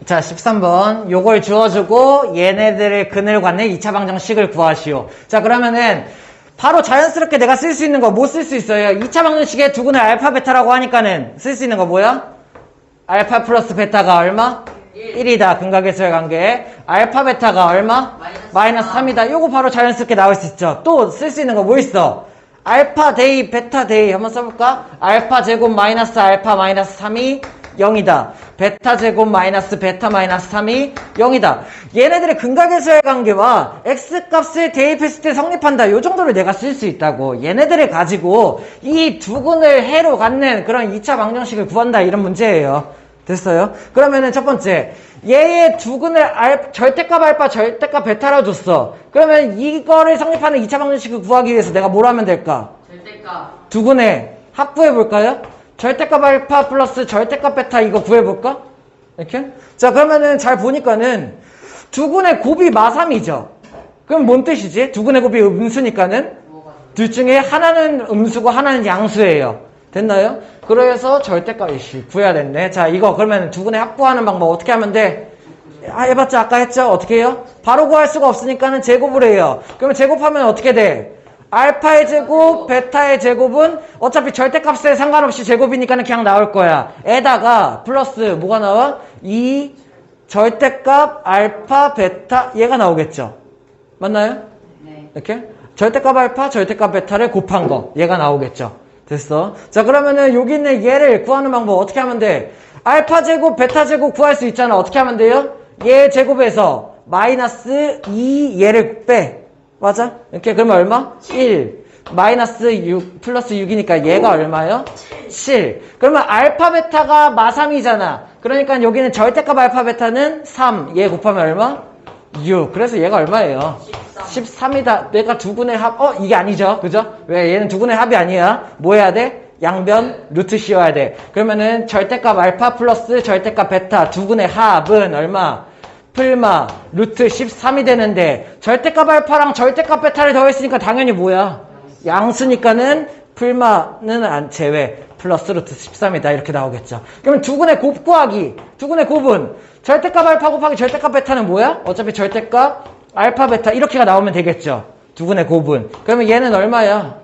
[SPEAKER 1] 자 13번 요걸 주어주고 얘네들의 근을 갖는 2차 방정식을 구하시오. 자 그러면은 바로 자연스럽게 내가 쓸 수 있는 거 뭐 쓸 수 있어요? 2차 방정식의 두근을 알파 베타라고 하니까는 쓸 수 있는 거 뭐야? 알파 플러스 베타가 얼마? 1이다. 근각에서의 관계. 알파 베타가 얼마? 마이너스 3이다. 요거 바로 자연스럽게 나올 수 있죠. 또 쓸 수 있는 거 뭐 있어? 알파 데이 베타 데이 한번 써볼까? 알파 제곱 마이너스 알파 마이너스 3이 0이다. 베타 제곱 마이너스 베타 마이너스 3이 0이다. 얘네들의 근각에서의 관계와 x값을 대입했을 때 성립한다. 요 정도를 내가 쓸 수 있다고. 얘네들을 가지고 이 두근을 해로 갖는 그런 2차 방정식을 구한다. 이런 문제예요. 됐어요? 그러면은 첫 번째 얘의 두근을 절대값 알파 절대값 베타라고 줬어. 그러면 이거를 성립하는 2차 방정식을 구하기 위해서 내가 뭘 하면 될까?
[SPEAKER 2] 절대값
[SPEAKER 1] 두근의 합 구해볼까요? 절대값 알파 플러스 절대값 베타 이거 구해볼까? 이렇게? 자 그러면은 잘 보니까는 두근의 곱이 마3이죠. 그럼 뭔 뜻이지? 두근의 곱이 음수니까는 둘 중에 하나는 음수고 하나는 양수예요. 됐나요? 그래서 절대값 구해야 됐네. 자 이거 그러면 두근의 합 구하는 방법 어떻게 하면 돼? 해봤자 아까 했죠? 어떻게 해요? 바로 구할 수가 없으니까는 제곱을 해요. 그러면 제곱하면 어떻게 돼? 알파의 제곱, 베타의 제곱은 어차피 절대값에 상관없이 제곱이니까는 그냥 나올 거야. 에다가 플러스 뭐가 나와? 2 절대값 알파 베타 얘가 나오겠죠. 맞나요?
[SPEAKER 2] 네.
[SPEAKER 1] 이렇게 절대값 알파, 절대값 베타를 곱한 거 얘가 나오겠죠. 됐어. 자 그러면은 여기 있는 얘를 구하는 방법 어떻게 하면 돼? 알파 제곱, 베타 제곱 구할 수 있잖아. 어떻게 하면 돼요? 얘 제곱에서 마이너스 2 얘를 빼. 맞아? 이렇게 그러면 얼마? 1 마이너스 6 플러스 6이니까 얘가 얼마요? 7. 그러면 알파 베타가 마3이잖아. 그러니까 여기는 절대값 알파 베타는 3. 얘 곱하면 얼마? 6. 그래서 얘가 얼마예요? 13이다. 내가 두근의 합, 이게 아니죠. 그죠? 왜? 얘는 두근의 합이 아니야. 뭐 해야 돼? 양변 루트 씌워야 돼. 그러면은 절대값 알파 플러스 절대값 베타 두근의 합은 얼마? 풀마 루트 13이 되는데 절대값 알파랑 절대값 베타를 더했으니까 당연히 뭐야? 양수니까는 풀마는 안 제외. 플러스 루트 13이다. 이렇게 나오겠죠. 그러면 두근의 곱 구하기. 두근의 곱은 절대값 알파 곱하기 절대값 베타는 뭐야? 어차피 절대값 알파 베타 이렇게가 나오면 되겠죠. 두근의 곱은. 그러면 얘는 얼마야?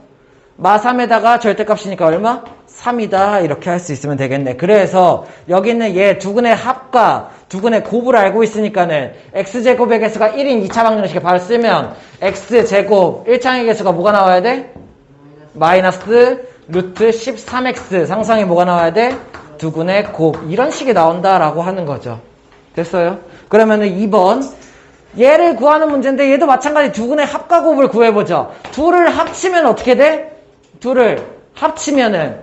[SPEAKER 1] 마3에다가 절대값이니까 얼마? 3이다. 이렇게 할 수 있으면 되겠네. 그래서 여기 있는 얘 두근의 합과 두근의 곱을 알고 있으니까는 x제곱의 개수가 1인 2차 방정식에 바로 쓰면 x제곱 1창의 개수가 뭐가 나와야 돼? 마이너스 루트 13x 상상이 뭐가 나와야 돼? 두근의 곱 이런 식이 나온다라고 하는 거죠. 됐어요? 그러면은 2번 얘를 구하는 문제인데 얘도 마찬가지 두근의 합과 곱을 구해보죠. 둘을 합치면 어떻게 돼? 둘을 합치면은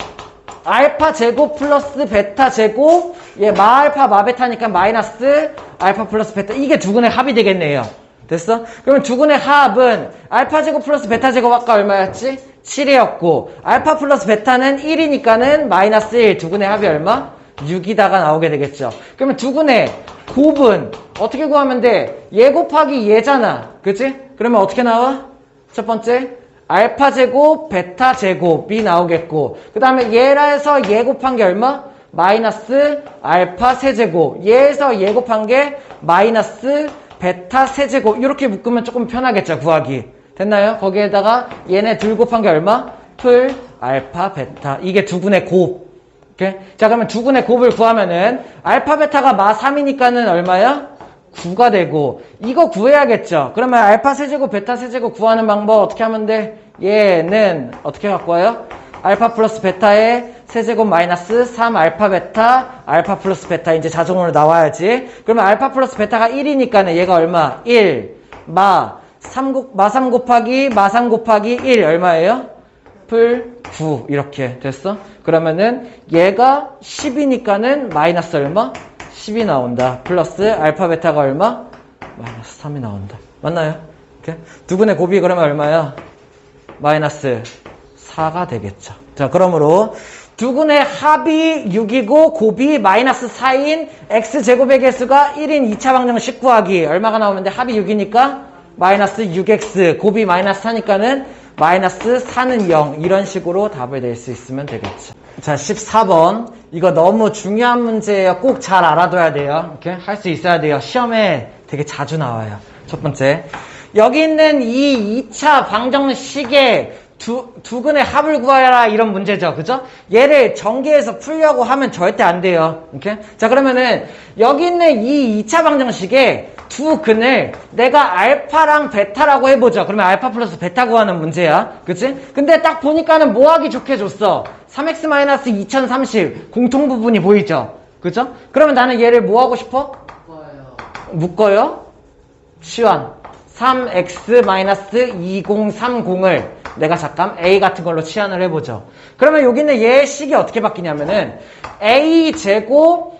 [SPEAKER 1] 알파 제곱 플러스 베타 제곱 얘 마알파 마베타니까 마이너스 알파 플러스 베타 이게 두근의 합이 되겠네요. 됐어? 그러면 두근의 합은 알파 제곱 플러스 베타 제곱 아까 얼마였지? 7이었고 알파 플러스 베타는 1이니까는 마이너스 1. 두근의 합이 얼마? 6이다가 나오게 되겠죠. 그러면 두근의 곱은 어떻게 구하면 돼? 얘 곱하기 얘잖아. 그치? 그러면 어떻게 나와? 첫 번째 알파 제곱 베타 제곱이 나오겠고 그 다음에 얘라서 얘 곱한 게 얼마? 마이너스 알파 세제곱. 얘에서 얘 곱한 게 마이너스 베타 세제곱. 이렇게 묶으면 조금 편하겠죠, 구하기. 됐나요? 거기에다가 얘네 둘 곱한 게 얼마? 풀 알파 베타. 이게 두근의 곱. 오케이? 자, 그러면 두근의 곱을 구하면은 알파 베타가 마 3이니까는 얼마야? 9가 되고 이거 구해야겠죠. 그러면 알파 세제곱 베타 세제곱 구하는 방법 어떻게 하면 돼? 얘는 어떻게 갖고 와요? 알파 플러스 베타의 세제곱 마이너스 3 알파 베타 알파 플러스 베타 이제 자동으로 나와야지. 그러면 알파 플러스 베타가 1이니까는 얘가 얼마? 1 마 3 곱하기 마 3 곱하기 1 얼마예요? 풀 9 이렇게 됐어? 그러면은 얘가 10이니까는 마이너스 얼마? 10이 나온다. 플러스 알파 베타가 얼마? 마이너스 3이 나온다. 맞나요? 이렇게 두근의 곱이 그러면 얼마야? 마이너스 4가 되겠죠. 자, 그러므로 두근의 합이 6이고 곱이 마이너스 4인 x제곱의 개수가 1인 2차 방정식 구하기 얼마가 나오면 돼? 합이 6이니까 마이너스 6x 곱이 마이너스 4니까는 마이너스 4는 0 이런 식으로 답을 낼 수 있으면 되겠죠. 자, 14번 이거 너무 중요한 문제예요. 꼭 잘 알아둬야 돼요. 이렇게 할 수 있어야 돼요. 시험에 되게 자주 나와요. 첫 번째 여기 있는 이 2차 방정식의 두근의 합을 구하라 이런 문제죠. 그죠? 얘를 전개해서 풀려고 하면 절대 안 돼요. 이렇게? 자, 그러면은 여기 있는 이 2차 방정식에 두 근을 내가 알파랑 베타라고 해보죠. 그러면 알파 플러스 베타 구하는 문제야. 그치? 근데 딱 보니까는 뭐 하기 좋게 줬어? 3x-2030 공통 부분이 보이죠? 그죠? 그러면 나는 얘를 뭐 하고 싶어? 묶어요. 시환 3x-2030을 내가 잠깐 a 같은 걸로 치환을 해보죠. 그러면 여기 있는 얘의 식이 어떻게 바뀌냐면은 a 제곱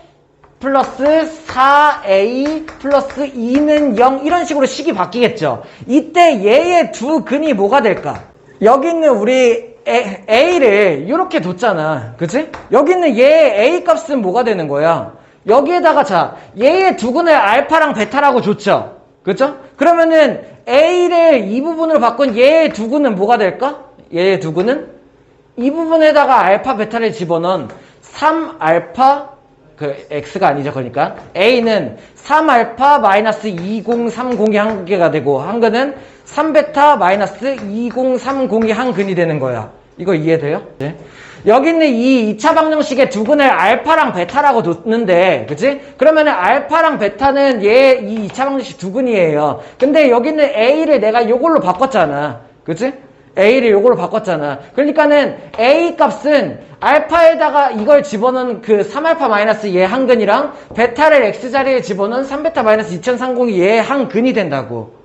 [SPEAKER 1] 플러스 4a 플러스 2는 0 이런 식으로 식이 바뀌겠죠. 이때 얘의 두 근이 뭐가 될까? 여기 있는 우리 a를 이렇게 뒀잖아. 그치? 여기 있는 얘의 a 값은 뭐가 되는 거야? 여기에다가 자 얘의 두 근을 알파랑 베타라고 줬죠. 그쵸? 그러면은 a를 이 부분으로 바꾼 얘의 두 근은 뭐가 될까? 얘의 두 근은 이 부분에다가 알파 베타를 집어넣은 3알파 그 x가 아니죠. 그러니까 a는 3알파 마이너스 2030이 한 개가 되고 한 근은 3베타 마이너스 2030이 한 근이 되는 거야. 이거 이해돼요? 네. 여기 있는 이 2차 방정식의 두 근을 알파랑 베타라고 뒀는데, 그치? 그러면은 알파랑 베타는 이 2차 방정식 두 근이에요. 근데 여기 있는 a를 내가 요걸로 바꿨잖아. 그치? a를 요걸로 바꿨잖아. 그러니까는 a 값은 알파에다가 이걸 집어넣은 그 3알파 마이너스 얘 한 근이랑 베타를 x자리에 집어넣은 3베타 마이너스 2030이 얘 한 근이 된다고.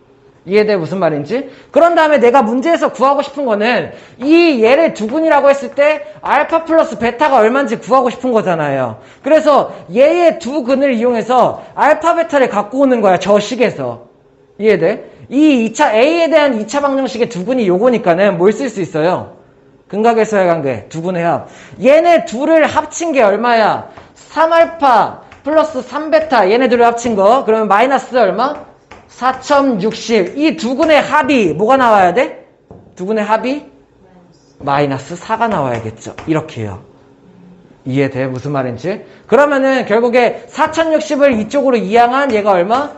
[SPEAKER 1] 이해돼? 무슨 말인지? 그런 다음에 내가 문제에서 구하고 싶은 거는 이 얘를 두 근이라고 했을 때 알파 플러스 베타가 얼마인지 구하고 싶은 거잖아요. 그래서 얘의 두 근을 이용해서 알파 베타를 갖고 오는 거야. 저 식에서. 이해돼? 이 2차 A에 대한 2차 방정식의 두 근이 요거니까는 뭘 쓸 수 있어요? 근각에서의 관계, 두 근의 합. 얘네 둘을 합친 게 얼마야? 3알파 플러스 3베타 얘네 둘을 합친 거. 그러면 마이너스 얼마? 4060. 이 두 근의 합이 뭐가 나와야 돼? 두 근의 합이? 마이너스 4가 나와야겠죠. 이렇게요. 이해돼? 무슨 말인지? 그러면은 결국에 4060을 이쪽으로 이항한 얘가 얼마?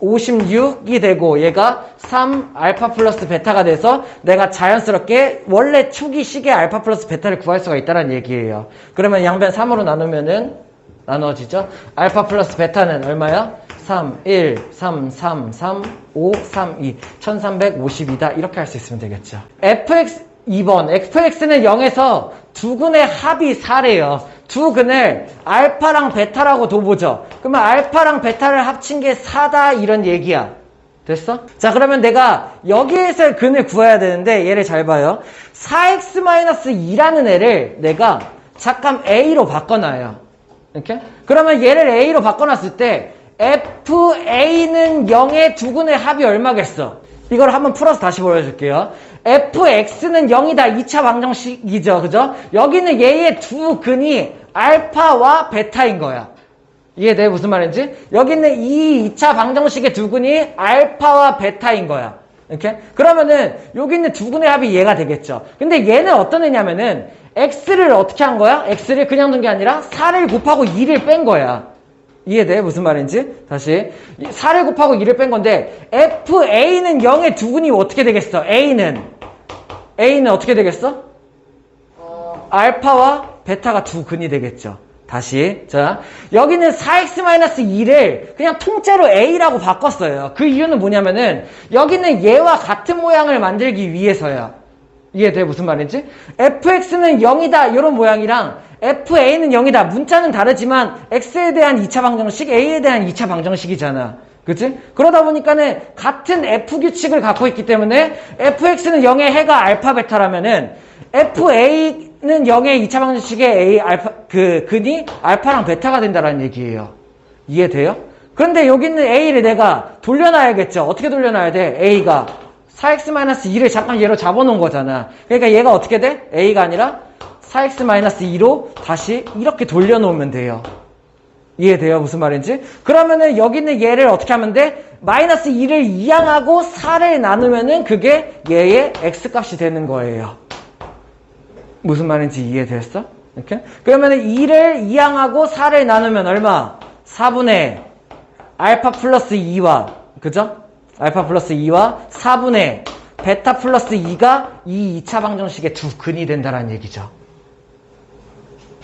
[SPEAKER 1] 4056이 되고 얘가 3 알파 플러스 베타가 돼서 내가 자연스럽게 원래 초기식의 알파 플러스 베타를 구할 수가 있다는 얘기예요. 그러면 양변 3으로 나누면은 나눠지죠? 알파 플러스 베타는 얼마야? 3, 1, 3, 3, 3, 5, 3, 2 1350이다. 이렇게 할 수 있으면 되겠죠. fx 2번 fx는 0에서 두 근의 합이 4래요. 두 근을 알파랑 베타라고 둬보죠. 그러면 알파랑 베타를 합친 게 4다 이런 얘기야. 됐어? 자, 그러면 내가 여기에서 근을 구해야 되는데 얘를 잘 봐요. 4x-2라는 애를 내가 잠깐 a로 바꿔놔요. 이렇게? 그러면 얘를 a로 바꿔놨을 때 FA는 0의 두근의 합이 얼마겠어? 이걸 한번 풀어서 다시 보여줄게요. fx는 0이다. 2차 방정식이죠. 그죠? 여기는 얘의 두 근이 알파와 베타인 거야. 이해돼? 무슨 말인지? 여기는 이 2차 방정식의 두 근이 알파와 베타인 거야. 이렇게? 그러면은 여기 있는 두 근의 합이 얘가 되겠죠. 근데 얘는 어떤 애냐면은 x를 어떻게 한 거야? x를 그냥 둔 게 아니라 4를 곱하고 2를 뺀 거야. 이해돼? 무슨 말인지? 다시 4를 곱하고 2를 뺀 건데 FA는 0의 두근이 어떻게 되겠어? A는 어떻게 되겠어? 알파와 베타가 두 근이 되겠죠. 다시 자 여기는 4x-2를 그냥 통째로 A라고 바꿨어요. 그 이유는 뭐냐면은 여기는 얘와 같은 모양을 만들기 위해서야. 이해돼? 무슨 말인지? fx는 0이다 이런 모양이랑 fa는 0이다. 문자는 다르지만 x에 대한 2차 방정식, a에 대한 2차 방정식이잖아. 그치? 그러다 보니까는 같은 f 규칙을 갖고 있기 때문에 fx는 0의 해가 알파 베타라면은 fa는 0의 2차 방정식의 a 알파 그 근이 알파랑 베타가 된다라는 얘기예요. 이해돼요? 그런데 여기 있는 a를 내가 돌려놔야겠죠. 어떻게 돌려놔야 돼? a가 4x-2를 잠깐 얘로 잡아놓은 거잖아. 그러니까 얘가 어떻게 돼? a가 아니라 4x-2로 다시 이렇게 돌려놓으면 돼요. 이해돼요? 무슨 말인지? 그러면은 여기 있는 얘를 어떻게 하면 돼? 마이너스 2를 이항하고 4를 나누면은 그게 얘의 x값이 되는 거예요. 무슨 말인지 이해됐어? 이렇게? 그러면은 2를 이항하고 4를 나누면 얼마? 4분의 알파 플러스 2와 그죠? 알파 플러스 2와 4분의 베타 플러스 2가 이 2차 방정식의 두 근이 된다는 얘기죠.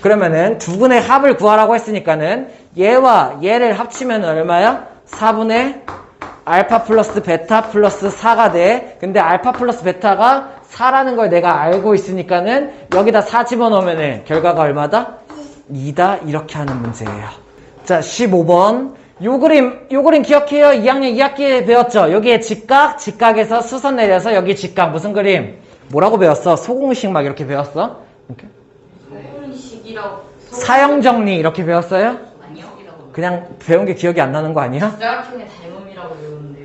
[SPEAKER 1] 그러면은 두 근의 합을 구하라고 했으니까는 얘와 얘를 합치면 얼마야? 4분의 알파 플러스 베타 플러스 4가 돼. 근데 알파 플러스 베타가 4라는 걸 내가 알고 있으니까는 여기다 4 집어넣으면 결과가 얼마다? 2다. 이렇게 하는 문제예요. 자, 15번. 요 그림 기억해요? 2학년 2학기에 배웠죠? 여기에 직각에서 수선 내려서 여기 직각. 무슨 그림? 뭐라고 배웠어? 소공식 막 이렇게 배웠어? 이렇게?
[SPEAKER 2] 소공식이라고.
[SPEAKER 1] 사형정리 이렇게 배웠어요?
[SPEAKER 2] 아니요.
[SPEAKER 1] 그냥 배운 게 기억이 안 나는 거 아니야?
[SPEAKER 2] 직각형의 닮음이라고 배웠는데요.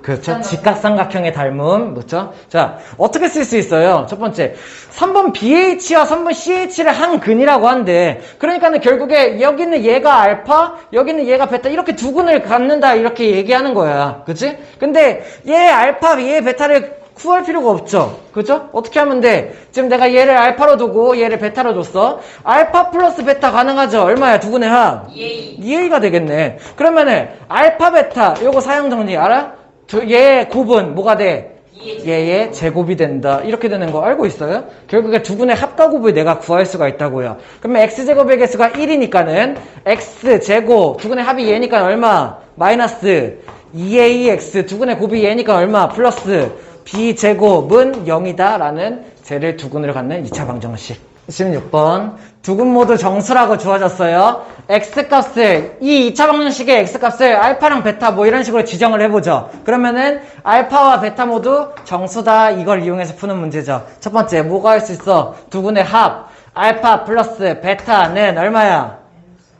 [SPEAKER 1] 그렇죠. 직각삼각형의 닮음. 그렇죠? 자, 어떻게 쓸 수 있어요? 첫 번째, 3번 BH와 3번 CH를 한 근이라고 한대. 그러니까는 결국에 여기는 얘가 알파, 여기는 얘가 베타 이렇게 두 근을 갖는다 이렇게 얘기하는 거야. 그치? 근데 얘 알파, 얘 베타를 구할 필요가 없죠. 그죠? 어떻게 하면 돼? 지금 내가 얘를 알파로 두고 얘를 베타로 줬어. 알파 플러스 베타 가능하죠? 얼마야? 두 근의 합? 2A가 되겠네. 그러면은 알파 베타 요거 사형 정리 알아? 얘 곱은 뭐가 돼? 얘의 제곱이 된다. 이렇게 되는 거 알고 있어요? 결국에 두 근의 합과 곱을 내가 구할 수가 있다고요. 그러면 x제곱의 개수가 1이니까는 x제곱 두 근의 합이 얘니까 얼마? 마이너스 2ax 두 근의 곱이 얘니까 얼마? 플러스 b제곱은 0이다 라는 쟤를 두 근으로 갖는 2차 방정식. 16번 두 근 모두 정수라고 주어졌어요. x값을 이 2차 방정식의 x값을 알파랑 베타 뭐 이런 식으로 지정을 해보죠. 그러면은 알파와 베타 모두 정수다. 이걸 이용해서 푸는 문제죠. 첫 번째 뭐가 할 수 있어? 두 근의 합 알파 플러스 베타는 얼마야?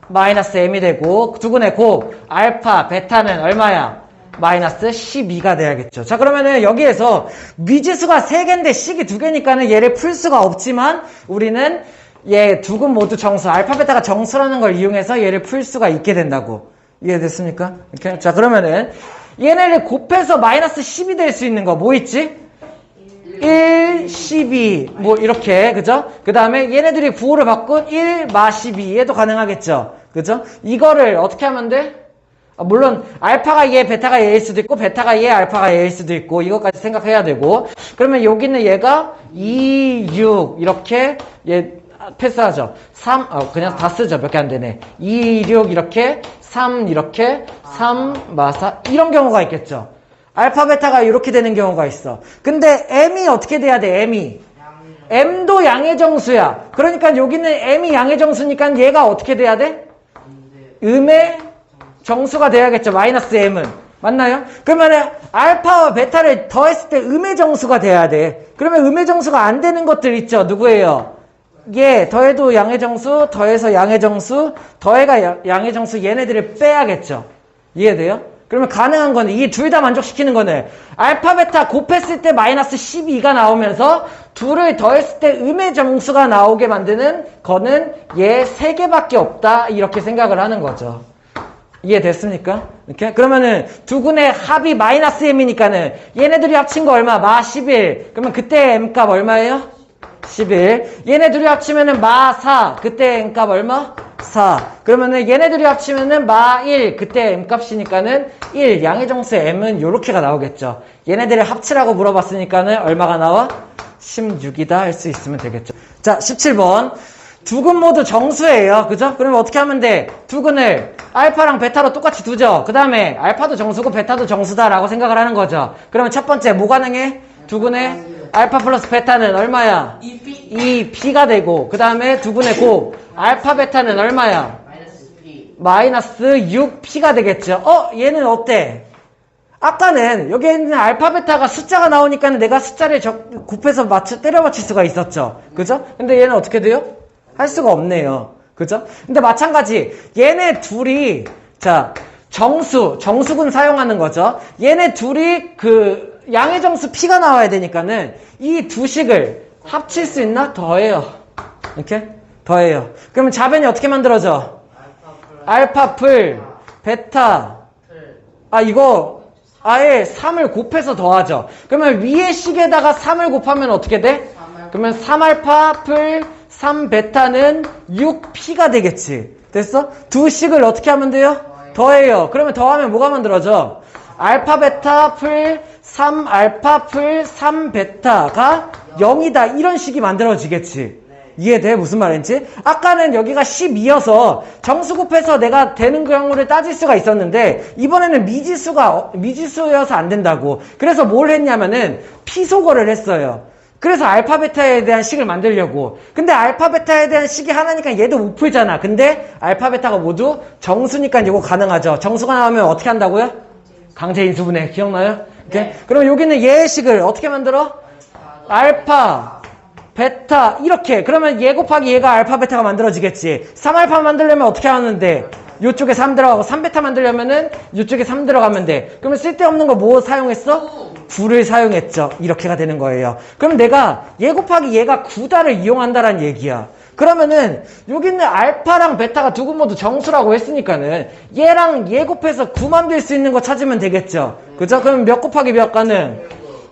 [SPEAKER 1] 마이너스 m이 되고 두 근의 곱 알파 베타는 얼마야? 마이너스 12가 돼야겠죠. 자, 그러면은 여기에서 미지수가 3개인데 식이 2개니까는 얘를 풀 수가 없지만 우리는 얘 두 근 모두 정수, 알파, 베타가 정수라는 걸 이용해서 얘를 풀 수가 있게 된다고. 이해됐습니까? 이렇게. 자, 그러면은 얘네를 곱해서 마이너스 10이 될 수 있는 거 뭐 있지? 1, 12. 뭐 이렇게. 그죠? 그 다음에 얘네들이 부호를 바꾼 1, 마 12. 얘도 가능하겠죠. 그죠? 이거를 어떻게 하면 돼? 물론 알파가 얘, 베타가 얘일 수도 있고 베타가 얘, 알파가 얘일 수도 있고 이것까지 생각해야 되고 그러면 여기는 얘가 2, 6 이렇게 얘 패스하죠. 3, 그냥 다 쓰죠. 몇 개 안 되네. 2, 6 이렇게 3 이렇게 3, 마사 이런 경우가 있겠죠. 알파, 베타가 이렇게 되는 경우가 있어. 근데 m이 어떻게 돼야 돼? m도 양의 정수야. 그러니까 여기는 m이 양의 정수니까 얘가 어떻게 돼야 돼? 음의 정수가 돼야겠죠. 마이너스 m은. 맞나요? 그러면 알파와 베타를 더했을 때 음의 정수가 돼야 돼. 그러면 음의 정수가 안 되는 것들 있죠. 누구예요? 얘 더해도 양의 정수, 더해서 양의 정수, 더해가 양의 정수 얘네들을 빼야겠죠. 이해돼요? 그러면 가능한 거는 이 둘 다 만족시키는 거는 알파 베타 곱했을 때 마이너스 12가 나오면서 둘을 더했을 때 음의 정수가 나오게 만드는 거는 얘 3개밖에 없다 이렇게 생각을 하는 거죠. 이해됐습니까? 이렇게? 그러면은 두근의 합이 마이너스 m이니까는 얘네들이 합친 거 얼마? 마 11. 그러면 그때 m값 얼마예요? 11. 얘네들이 합치면은 마 4. 그때 m값 얼마? 4. 그러면은 얘네들이 합치면은 마 1. 그때 m값이니까는 1. 양의 정수 m은 요렇게가 나오겠죠. 얘네들이 합치라고 물어봤으니까는 얼마가 나와? 16이다 할 수 있으면 되겠죠. 자, 17번. 두근 모두 정수예요. 그죠? 그러면 어떻게 하면 돼? 두근을 알파랑 베타로 똑같이 두죠. 그 다음에 알파도 정수고 베타도 정수다라고 생각을 하는 거죠. 그러면 첫 번째 뭐 가능해? 두근의 알파 플러스 베타는 얼마야? 2P가 되고 그 다음에 두근의 곱 알파 베타는 얼마야? 마이너스 6P가 되겠죠. 얘는 어때? 아까는 여기 있는 알파 베타가 숫자가 나오니까 내가 숫자를 곱해서 때려 맞출 수가 있었죠. 그죠? 근데 얘는 어떻게 돼요? 할 수가 없네요. 그죠? 근데 마찬가지 얘네 둘이 자 정수군 사용하는 거죠. 얘네 둘이 그 양의 정수 P가 나와야 되니까는 이 두 식을 합칠 수 있나? 더해요. 이렇게? 더해요. 그러면 자변이 어떻게 만들어져? 알파 풀 베타 이거 아예 3을 곱해서 더하죠. 그러면 위의 식에다가 3을 곱하면 어떻게 돼? 그러면 3알파 풀 3베타는 6P가 되겠지. 됐어? 두 식을 어떻게 하면 돼요? 더해요. 그러면 더하면 뭐가 만들어져? 알파 베타 풀 3알파 풀 3베타가 0이다. 이런 식이 만들어지겠지. 이해돼? 무슨 말인지? 아까는 여기가 12여서 정수 곱해서 내가 되는 경우를 따질 수가 있었는데 이번에는 미지수여서 안 된다고. 그래서 뭘 했냐면은 피소거를 했어요. 그래서 알파 베타에 대한 식을 만들려고. 근데 알파 베타에 대한 식이 하나니까 얘도 못 풀잖아. 근데 알파 베타가 모두 정수니까 이거 가능하죠. 정수가 나오면 어떻게 한다고요? 강제 인수분해. 기억나요? 네. 그럼 여기는 얘의 식을 어떻게 만들어? 알파 베타 이렇게. 그러면 얘 곱하기 얘가 알파 베타가 만들어지겠지. 3알파 만들려면 어떻게 하는데? 요쪽에 3 들어가고 3베타 만들려면은 요쪽에 3 들어가면 돼. 그러면 쓸데없는 거 뭐 사용했어? 9를 사용했죠. 이렇게가 되는 거예요. 그럼 내가 얘 곱하기 얘가 9다를 이용한다라는 얘기야. 그러면은 여기 있는 알파랑 베타가 두 군 모두 정수라고 했으니까는 얘랑 얘 곱해서 9 만들 수 있는 거 찾으면 되겠죠. 그죠? 그럼 몇 곱하기 몇 가능?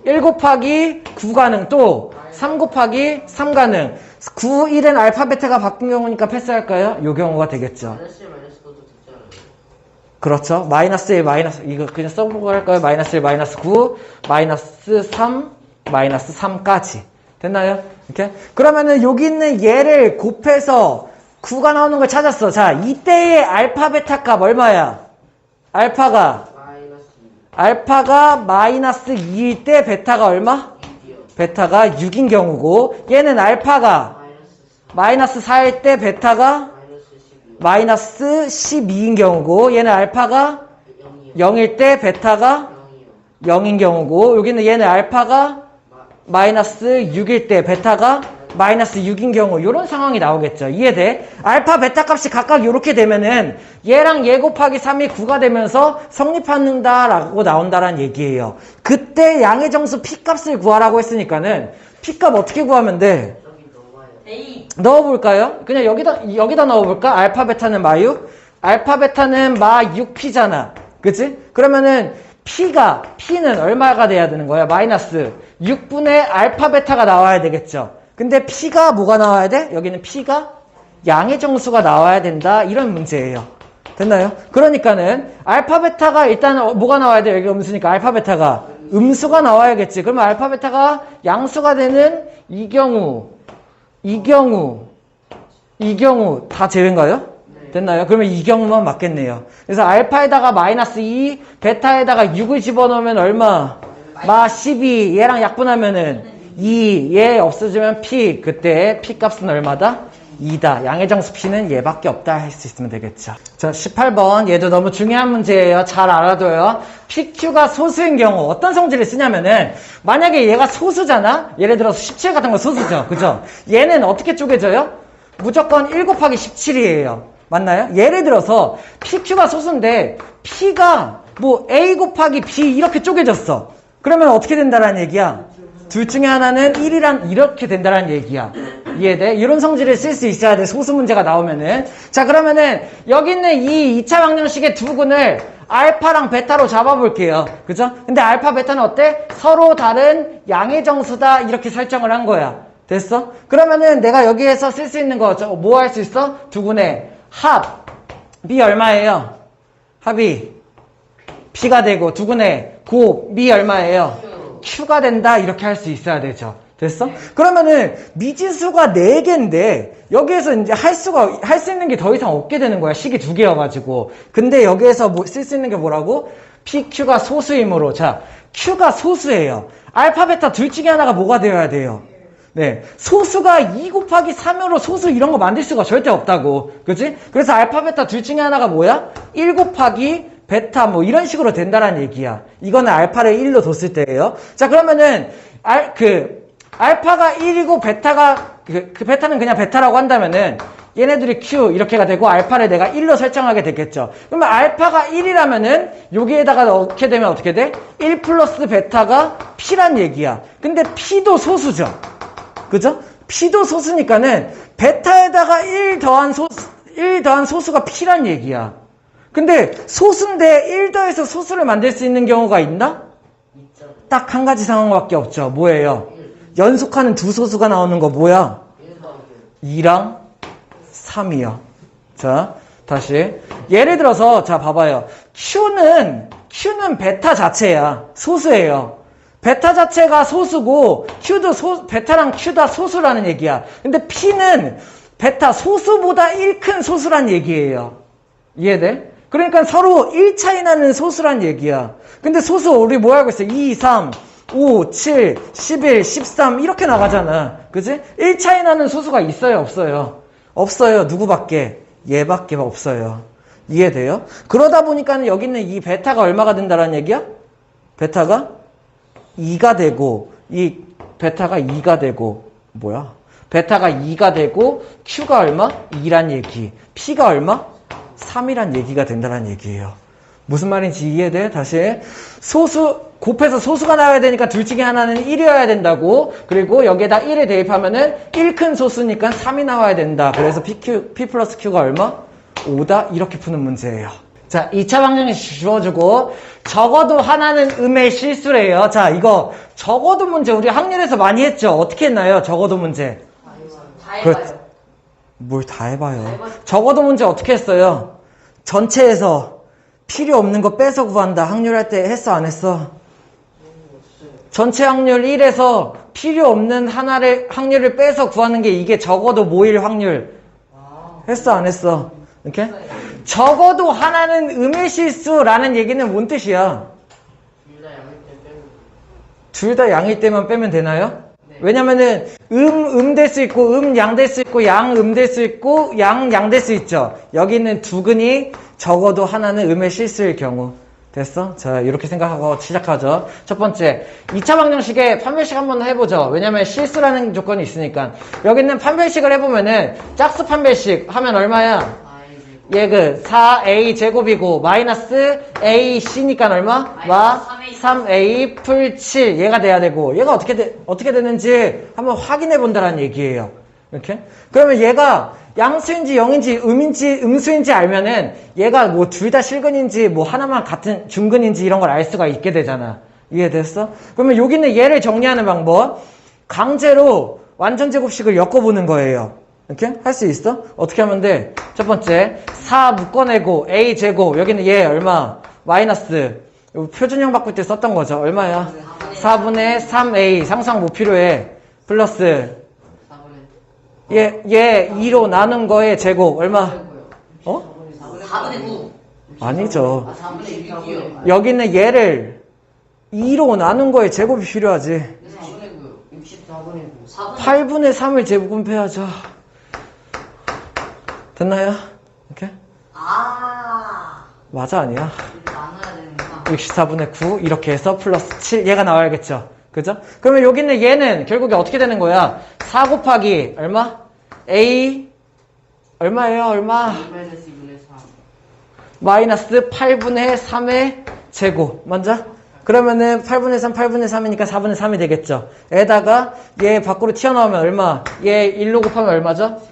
[SPEAKER 1] 1 곱하기 9 가능. 또 3 곱하기 3 가능. 9, 1은 알파 베타가 바뀐 경우니까 패스할까요? 요 경우가 되겠죠. 그렇죠. 마이너스 1, 마이너스, 이거 그냥 써보고 할까요? 마이너스 1, 마이너스 9, 마이너스 3, 마이너스 3까지. 됐나요? 이렇게? 그러면은 여기 있는 얘를 곱해서 9가 나오는 걸 찾았어. 자, 이때의 알파 베타 값 얼마야? 알파가 마이너스 2일 때 베타가 얼마? 베타가 6인 경우고, 얘는 알파가 마이너스 4일 때 베타가 마이너스 12인 경우고, 얘는 알파가 0일 때 베타가 0인 경우고, 여기는 얘는 알파가 마이너스 6일 때 베타가 마이너스 6인 경우, 이런 상황이 나오겠죠. 이해돼? 알파 베타 값이 각각 이렇게 되면은 얘랑 얘 곱하기 3이 9가 되면서 성립한다라고 나온다라는 얘기예요. 그때 양의 정수 P 값을 구하라고 했으니까는 P 값 어떻게 구하면 돼? 넣어볼까요? 그냥 여기다 넣어볼까? 알파 베타는 마6? 알파 베타는 마6P잖아. 그치? 그러면은 P는 얼마가 돼야 되는 거야? 마이너스 6분의 알파 베타가 나와야 되겠죠. 근데 P가 뭐가 나와야 돼? 여기는 P가 양의 정수가 나와야 된다. 이런 문제예요. 됐나요? 그러니까는 알파 베타가 일단 뭐가 나와야 돼? 여기 음수니까 알파 베타가 음수가 나와야겠지. 그러면 알파 베타가 양수가 되는 이 경우 다 제외인가요? 됐나요? 그러면 이 경우만 맞겠네요. 그래서 알파에다가 마이너스 2, 베타에다가 6을 집어넣으면 얼마? 마 12. 얘랑 약분하면은 2. 얘 없어지면 P. 그때 P 값은 얼마다? 2다. 양의 정수 P는 얘밖에 없다 할 수 있으면 되겠죠. 자, 18번. 얘도 너무 중요한 문제예요. 잘 알아둬요. PQ가 소수인 경우 어떤 성질을 쓰냐면은 만약에 얘가 소수잖아? 예를 들어서 17 같은 거 소수죠. 그죠? 얘는 어떻게 쪼개져요? 무조건 1 곱하기 17이에요. 맞나요? 예를 들어서 PQ가 소수인데 P가 뭐 A 곱하기 B 이렇게 쪼개졌어. 그러면 어떻게 된다라는 얘기야? 둘 중에 하나는 1이란 이렇게 된다라는 얘기야. 이해돼? 이런 성질을 쓸 수 있어야 돼. 소수 문제가 나오면은. 자, 그러면은 여기 있는 이 2차 방정식의 두 근을 알파랑 베타로 잡아볼게요. 그죠? 근데 알파, 베타는 어때? 서로 다른 양의 정수다. 이렇게 설정을 한 거야. 됐어? 그러면은 내가 여기에서 쓸 수 있는 거, 뭐 할 수 있어? 두 근의 합. B 얼마예요? 합이 P가 되고, 두 근의 곱. B 얼마예요? Q가 된다. 이렇게 할 수 있어야 되죠. 됐어? 그러면은 미지수가 4개인데 여기에서 이제 할 수 있는 게 더 이상 없게 되는 거야. 식이 2개여가지고. 근데 여기에서 쓸 수 있는 게 뭐라고? PQ가 소수이므로. 자, Q가 소수예요. 알파, 베타 둘 중에 하나가 뭐가 되어야 돼요? 네. 소수가 2 곱하기 3으로 소수 이런 거 만들 수가 절대 없다고. 그치? 그래서 알파, 베타 둘 중에 하나가 뭐야? 1 곱하기 베타 뭐 이런 식으로 된다라는 얘기야. 이거는 알파를 1로 뒀을 때예요. 자, 그러면은 알파가 1이고 베타가 베타는 그냥 베타라고 한다면은 얘네들이 Q 이렇게가 되고 알파를 내가 1로 설정하게 되겠죠. 그러면 알파가 1이라면은 여기에다가 넣게 되면 어떻게 돼? 1 플러스 베타가 P란 얘기야. 근데 P도 소수죠. 그죠? P도 소수니까는 베타에다가 1 더한 소수가 P란 얘기야. 근데 소수인데 1 더해서 소수를 만들 수 있는 경우가 있나? 딱 한 가지 상황밖에 없죠. 뭐예요? 연속하는 두 소수가 나오는 거 뭐야? 2랑 3이요. 자, 다시. 예를 들어서, 자, 봐봐요. Q는 베타 자체야. 소수예요. 베타 자체가 소수고, 베타랑 Q 다 소수라는 얘기야. 근데 P는 베타 소수보다 1 큰 소수란 얘기예요. 이해돼? 그러니까 서로 1 차이 나는 소수란 얘기야. 근데 소수, 우리 뭐 알고 있어? 2, 3, 5, 7, 11, 13 이렇게 나가잖아. 그지? 1 차이 나는 소수가 있어요? 없어요? 없어요. 누구밖에? 얘밖에 없어요. 이해돼요? 그러다 보니까 여기 있는 이 베타가 얼마가 된다는 얘기야? 베타가 2가 되고 이 베타가 2가 되고 뭐야? 베타가 2가 되고 Q가 얼마? 2란 얘기. P가 얼마? 3이란 얘기가 된다는 얘기예요. 무슨 말인지 이해돼? 다시. 곱해서 소수가 나와야 되니까 둘 중에 하나는 1이어야 된다고. 그리고 여기에다 1을 대입하면은 1 큰 소수니까 3이 나와야 된다. 그래서 P 플러스 Q가 얼마? 5다. 이렇게 푸는 문제예요. 자, 2차 방정식 주어주고, 적어도 하나는 음의 실수래요. 자, 이거 적어도 문제 우리 학렬에서 많이 했죠? 어떻게 했나요? 적어도 문제.
[SPEAKER 2] 다 해봐요.
[SPEAKER 1] 뭘 다 해봐요. 적어도 문제 어떻게 했어요? 전체에서 필요 없는 거 빼서 구한다. 확률할 때 했어, 안 했어? 전체 확률 1에서 필요 없는 확률을 빼서 구하는 게 이게 적어도 모일 확률. 했어, 안 했어? 이렇게? 적어도 하나는 음의 실수라는 얘기는 뭔 뜻이야? 둘 다 양일 때만 빼면 되나요? 왜냐면은 음 될 수 있고 양 될 수 있고 양 될 수 있고 양 될 수 있죠. 여기 있는 두 근이 적어도 하나는 음의 실수일 경우. 됐어? 자, 이렇게 생각하고 시작하죠. 첫 번째, 2차 방정식에 판별식 한번 해보죠. 왜냐면 실수라는 조건이 있으니까. 여기 있는 판별식을 해보면은 짝수 판별식 하면 얼마야? 얘 4a 제곱이고 마이너스 ac니까 얼마? 3a 풀 7 얘가 돼야 되고 얘가 어떻게 되는지 한번 확인해 본다라는 얘기예요. 이렇게? 그러면 얘가 양수인지 영인지 음수인지 알면은 얘가 뭐 둘 다 실근인지 뭐 하나만 같은 중근인지 이런 걸 알 수가 있게 되잖아. 이해됐어? 그러면 여기 있는 얘를 정리하는 방법, 강제로 완전 제곱식을 엮어보는 거예요. 이렇게? 할 수 있어? 어떻게 하면 돼? 첫 번째, 4 묶어내고 a 제곱, 여기는 얘 얼마? 마이너스, 표준형 바꿀 때 썼던 거죠. 얼마야? 4분의 3a, 상수항 뭐 필요해? 플러스 얘 2로 나눈 거의 제곱 얼마?
[SPEAKER 2] 4분의 9.
[SPEAKER 1] 아니죠.
[SPEAKER 2] 4분의 6이요.
[SPEAKER 1] 여기는 얘를 2로 나눈 거의 제곱이 필요하지.
[SPEAKER 2] 4분의 9. 64분의 9.
[SPEAKER 1] 8분의 3을 제곱해야죠. 됐나요? 이렇게? 맞아, 아니야?
[SPEAKER 2] 나눠야 되는구나.
[SPEAKER 1] 64분의 9 이렇게 해서 플러스 7 얘가 나와야겠죠. 그죠? 그러면 여기 있는 얘는 결국에 어떻게 되는 거야? 4 곱하기 얼마? a 얼마예요? 얼마?
[SPEAKER 2] 마이너스 2분의 3.
[SPEAKER 1] 마이너스 8분의 3의 제곱. 먼저? 그러면은 8분의 3, 8분의 3이니까 4분의 3이 되겠죠. 에다가 얘 밖으로 튀어나오면 얼마? 얘 1로 곱하면 얼마죠?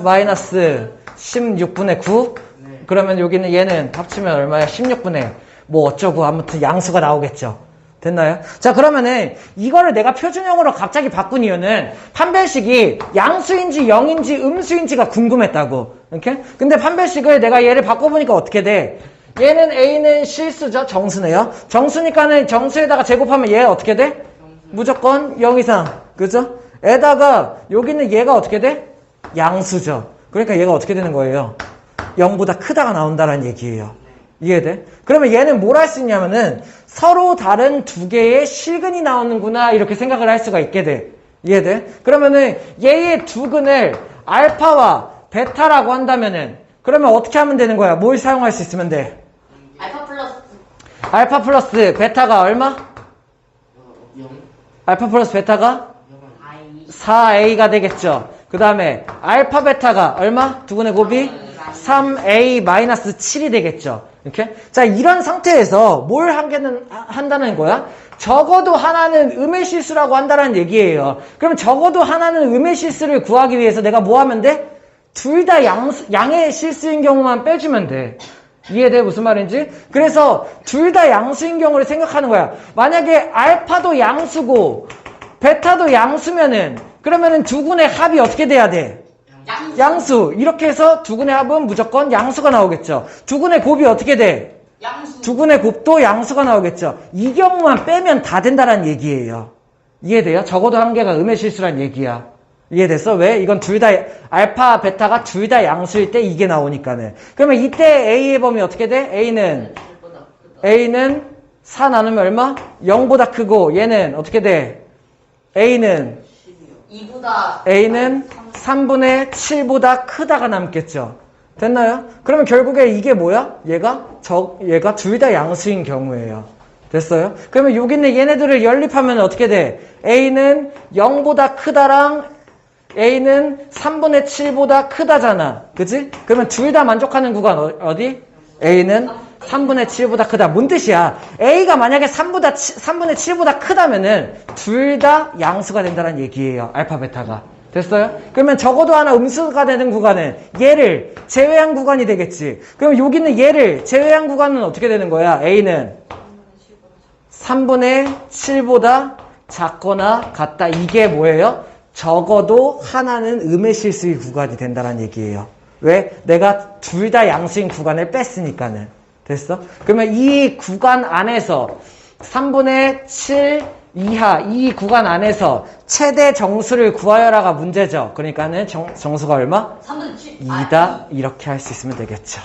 [SPEAKER 1] 마이너스 16분의 9.
[SPEAKER 2] 네.
[SPEAKER 1] 그러면 여기는 얘는 합치면 얼마야? 16분의 뭐 어쩌고 아무튼 양수가 나오겠죠. 됐나요? 자, 그러면은 이거를 내가 표준형으로 갑자기 바꾼 이유는 판별식이 양수인지 0인지 음수인지가 궁금했다고. 이렇게? 근데 판별식을 내가 얘를 바꿔보니까 어떻게 돼? 얘는 A는 실수죠? 정수네요. 정수니까는 정수에다가 제곱하면 얘 어떻게 돼? 무조건 0 이상. 그죠? 에다가 여기는 얘가 어떻게 돼? 양수죠. 그러니까 얘가 어떻게 되는 거예요? 0보다 크다가 나온다는 얘기예요. 이해돼? 그러면 얘는 뭘 할 수 있냐면은 서로 다른 두 개의 실근이 나오는구나 이렇게 생각을 할 수가 있게 돼. 이해돼? 그러면은 얘의 두 근을 알파와 베타라고 한다면은 그러면 어떻게 하면 되는 거야? 뭘 사용할 수 있으면 돼? 알파 플러스 베타가 얼마?
[SPEAKER 2] 0.
[SPEAKER 1] 알파 플러스 베타가
[SPEAKER 2] 0.
[SPEAKER 1] 4A가 되겠죠. 그 다음에 알파 베타가 얼마? 두 근의 곱이 3A-7이 되겠죠. 이렇게? 자, 이런 상태에서 뭘 한다는 거야? 적어도 하나는 음의 실수라고 한다는 얘기예요. 그럼 적어도 하나는 음의 실수를 구하기 위해서 내가 뭐 하면 돼? 둘 다 양의 실수인 경우만 빼주면 돼. 이해돼? 무슨 말인지? 그래서 둘 다 양수인 경우를 생각하는 거야. 만약에 알파도 양수고 베타도 양수면은 그러면은 두 군의 합이 어떻게 돼야 돼? 양수. 이렇게 해서 두 군의 합은 무조건 양수가 나오겠죠. 두 군의 곱이 어떻게 돼?
[SPEAKER 2] 양수.
[SPEAKER 1] 두 군의 곱도 양수가 나오겠죠. 이 경우만 빼면 다 된다는 얘기예요. 이해돼요? 적어도 한 개가 음의 실수란 얘기야. 이해됐어? 왜? 이건 둘 다 알파, 베타가 둘 다 양수일 때 이게 나오니까는. 그러면 이때 A의 범위 어떻게 돼? A는 4 나누면 얼마? 0보다 크고 얘는 어떻게 돼? A는 3분의 7보다 크다가 남겠죠. 됐나요? 그러면 결국에 이게 뭐야? 얘가 둘 다 양수인 경우예요. 됐어요? 그러면 여기 있는 얘네들을 연립하면 어떻게 돼? A는 0보다 크다랑 A는 3분의 7보다 크다잖아. 그치? 그러면 둘 다 만족하는 구간 어디? A는 3분의 7보다 크다. 뭔 뜻이야? A가 만약에 3분의 7보다 크다면은 둘 다 양수가 된다는 얘기예요. 알파, 베타가. 됐어요? 그러면 적어도 하나 음수가 되는 구간은 얘를 제외한 구간이 되겠지. 그럼 여기는 얘를 제외한 구간은 어떻게 되는 거야? A는 3분의 7보다 작거나 같다. 이게 뭐예요? 적어도 하나는 음의 실수의 구간이 된다는 얘기예요. 왜? 내가 둘 다 양수인 구간을 뺐으니까는. 됐어? 그러면 이 구간 안에서 3분의 7 이하 이 구간 안에서 최대 정수를 구하여라가 문제죠. 그러니까는 정수가 얼마?
[SPEAKER 2] 3분의 7.
[SPEAKER 1] 2다 이렇게 할 수 있으면 되겠죠.